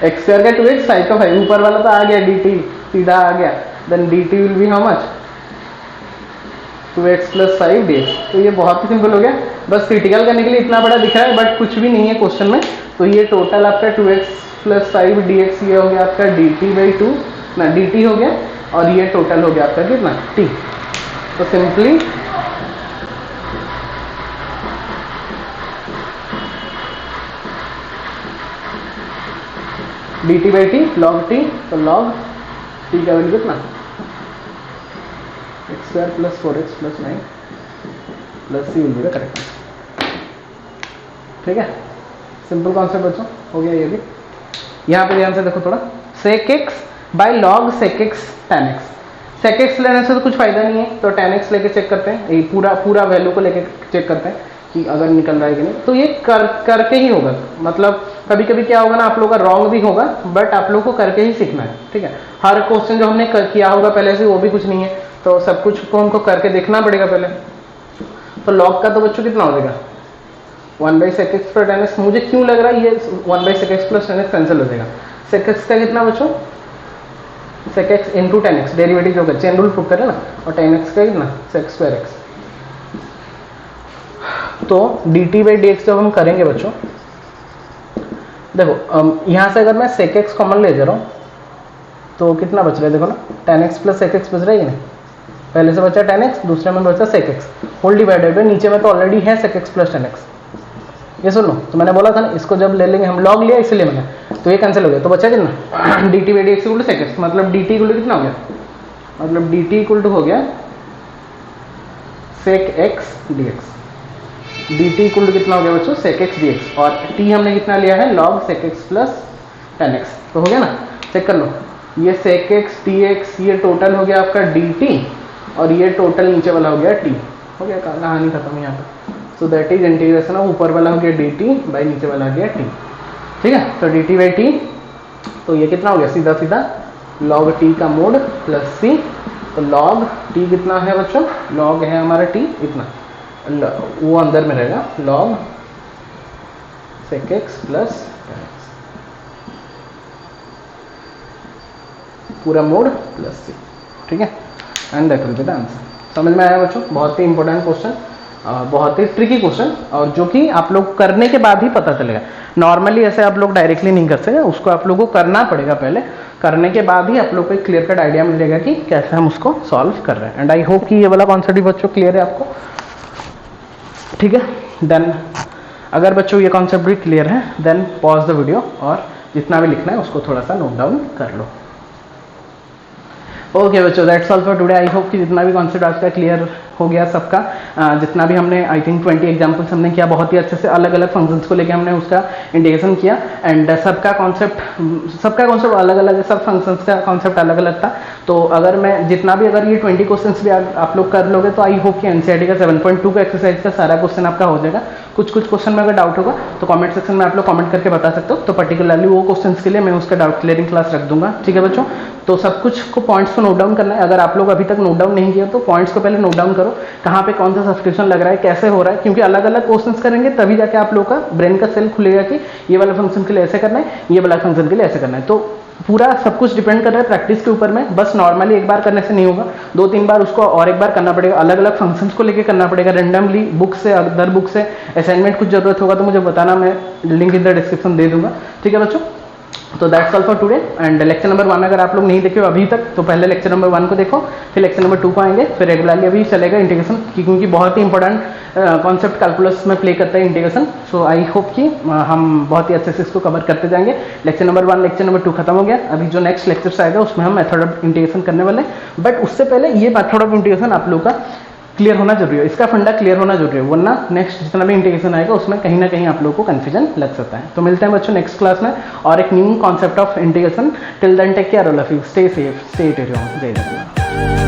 एक्स स्क्वायर का 2x, 5 का 5, ऊपर वाला तो आ गया dt, सीधा आ गया, then dt will be how much? 2x plus 5 dx। तो ये बहुत ही सिंपल हो गया, बस क्रिटिकल करने के लिए इतना बड़ा दिख रहा है, बट कुछ भी नहीं है क्वेश्चन में। तो ये टोटल आपका 2x प्लस 5 dx ये हो गया आपका dt बाई 2 ना, dt हो गया, और ये टोटल हो गया आपका कितना? t। तो simply dt by t log t, तो log t का वैल्यू कितना? X square plus 4x plus 9 plus C will be the correct answer. ठीक है, सिंपल कॉन्सेप्ट बच्चों, हो गया ये भी। यहाँ पे ध्यान से देखो थोड़ा, sec x by log sec x tan x। sec x लेने से तो कुछ फायदा नहीं है, तो tan x लेके चेक करते हैं, ये पूरा वैल्यू को लेके चेक करते हैं कि अगर निकल रहा है कि नहीं। तो ये करके ही होगा, मतलब कभी कभी क्या होगा ना, आप लोग का रॉन्ग भी होगा, बट आप लोग को करके ही सीखना है। ठीक है, हर क्वेश्चन जो हमने किया होगा पहले से वो भी कुछ नहीं है, तो सब कुछ को हमको करके देखना पड़ेगा पहले। तो लॉग का तो बच्चों कितना हो जाएगा? 1/sec x पर tan x। मुझे क्यों लग रहा है ये 1/sec x plus tan x cancel हो जाएगा। sec x का कितना बच्चों? sec x into tan x, derivative जो होगा, चेन रूल प्रूव करें ना, और tan x का कितना? sec square x। तो dt बाई dx जब हम करेंगे बच्चों, देखो यहां से अगर मैं sec x कॉमन ले जा रहा हूं तो कितना बच रहा है देखो ना, tan x plus sec x बच रहा है कि नहीं? पहले से बचा tan x, दूसरे में बचा sec x, whole divided by नीचे में तो ऑलरेडी है sec x plus tan x। ये सुन लो, तो मैंने बोला था ना, इसको जब ले लेंगे हम, लॉग लिया इसलिए मैंने, तो ये कैंसिल हो गया, तो बचा कितना? dt by dx equal to sec x, मतलब dt इक्वल टू कितना हो गया? मतलब dt इक्वल टू हो गया sec x dx। dt equal to कितना हो गया बच्चों? sec x dx, और t हमने कितना लिया है? log sec x plus tan x। तो हो गया ना, चेक कर लो, ये sec x dx, ये टोटल हो गया आपका dt, और ये टोटल नीचे वाला हो गया t। हो गया, कहानी खत्म यहाँ पे। सो दैट इज इंटीग्रेशन ऑफ, ऊपर वाला हो गया dt बाई नीचे वाला हो गया t। ठीक है, तो dt बाई t, तो ये कितना हो गया? सीधा सीधा log t का मोड प्लस c, तो log t कितना है बच्चों? log है हमारा t इतना, वो अंदर में रहेगा, log sec x plus tan x, पूरा मोड प्लस c। ठीक है, and that will be the answer. समझ में आया बच्चों? बहुत ही इंपॉर्टेंट क्वेश्चन, बहुत ही ट्रिकी क्वेश्चन, और जो कि आप लोग करने के बाद ही पता चलेगा। नॉर्मली ऐसे आप लोग डायरेक्टली नहीं कर सकते, उसको आप लोगों को करना पड़ेगा पहले, करने के बाद ही आप लोग को एक क्लियर कट आइडिया मिलेगा कि कैसे हम उसको सॉल्व कर रहे हैं। एंड आई होप कि ये वाला कॉन्सेप्ट भी बच्चों क्लियर है आपको। ठीक है, देन अगर बच्चों ये कॉन्सेप्ट भी क्लियर है, देन पॉज द वीडियो और जितना भी लिखना है उसको थोड़ा सा नोट डाउन कर लो। ओके बच्चों, that's all for today. I hope कि जितना भी कॉन्सेप्ट आज का क्लियर हो गया सबका। जितना भी हमने आई थिंक 20 एग्जाम्पल्स हमने किया, बहुत ही अच्छे से अलग अलग फंक्शंस को लेके हमने उसका इंटीग्रेशन किया। एंड सबका कॉन्सेप्ट अलग अलग है, सब फंक्शंस का कॉन्सेप्ट अलग अलग था। तो अगर मैं जितना भी अगर ये 20 क्वेश्चंस भी आप लोग कर लोगे तो आई होप कि एनसीईआरटी का 7.2 का एक्सरसाइज का सारा क्वेश्चन आपका हो जाएगा। कुछ क्वेश्चन में अगर डाउट होगा तो कमेंट सेक्शन में आप लोग कमेंट करके बता सकते हो। तो पर्टिकुलरली वो क्वेश्चंस के लिए मैं उसका डाउट क्लियरिंग क्लास रख दूंगा, ठीक है बच्चों। तो सब कुछ को पॉइंट्स को नोट डाउन करना है। अगर आप लोग अभी तक नोट डाउन नहीं किया तो पॉइंट्स को पहले नोट डाउन करो, कहाँ पे कौन सा सब्सक्रिप्शन लग रहा है, कैसे हो रहा है, क्योंकि अलग अलग क्वेश्चंस करेंगे तभी जाके आप लोग का ब्रेन का सेल खुलेगा कि ये वाला फंक्शन के लिए ऐसे करना है, ये वाला फंक्शन के लिए ऐसे करना है। तो पूरा सब कुछ डिपेंड कर रहा है प्रैक्टिस के ऊपर में। बस नॉर्मली एक बार करने से नहीं होगा, 2-3 बार उसको और एक बार करना पड़ेगा, अलग अलग फंक्शंस को लेके करना पड़ेगा, रैंडमली बुक से अदर बुक से। असाइनमेंट कुछ जरूरत होगा तो मुझे बताना, मैं लिंक इन द डिस्क्रिप्शन दे दूंगा, ठीक है बच्चों। तो that's all for today. And lecture number 1 अगर आप लोग नहीं देखे हो अभी तक तो पहले लेक्चर नंबर 1 को देखो, फिर लेक्चर नंबर 2 को आएंगे, फिर रेगुलरली अभी चलेगा इंटीग्रेशन, क्योंकि बहुत ही इंपॉर्टेंट कॉन्सेप्ट कैलकुलस में प्ले करता है इंटीग्रेशन। सो आई होप कि हम बहुत ही अच्छे से इसको कवर करते जाएंगे। लेक्चर नंबर 1 लेक्चर नंबर 2 खत्म हो गया। अभी जो नेक्स्ट लेक्चर्स आएगा उसमें हम मेथड ऑफ इंटीग्रेशन करने वाले हैं, बट उससे पहले ये मेथड ऑफ इंटीग्रेशन आप लोग का क्लियर होना जरूरी है, इसका फंडा क्लियर होना जरूरी है, वरना नेक्स्ट जितना भी इंटीग्रेशन आएगा उसमें कहीं ना कहीं आप लोगों को कंफ्यूजन लग सकता है। तो मिलते हैं बच्चों नेक्स्ट क्लास में और एक new concept of integration. Till then take care all of you, stay safe, stay at your home. जय जगन्नाथ।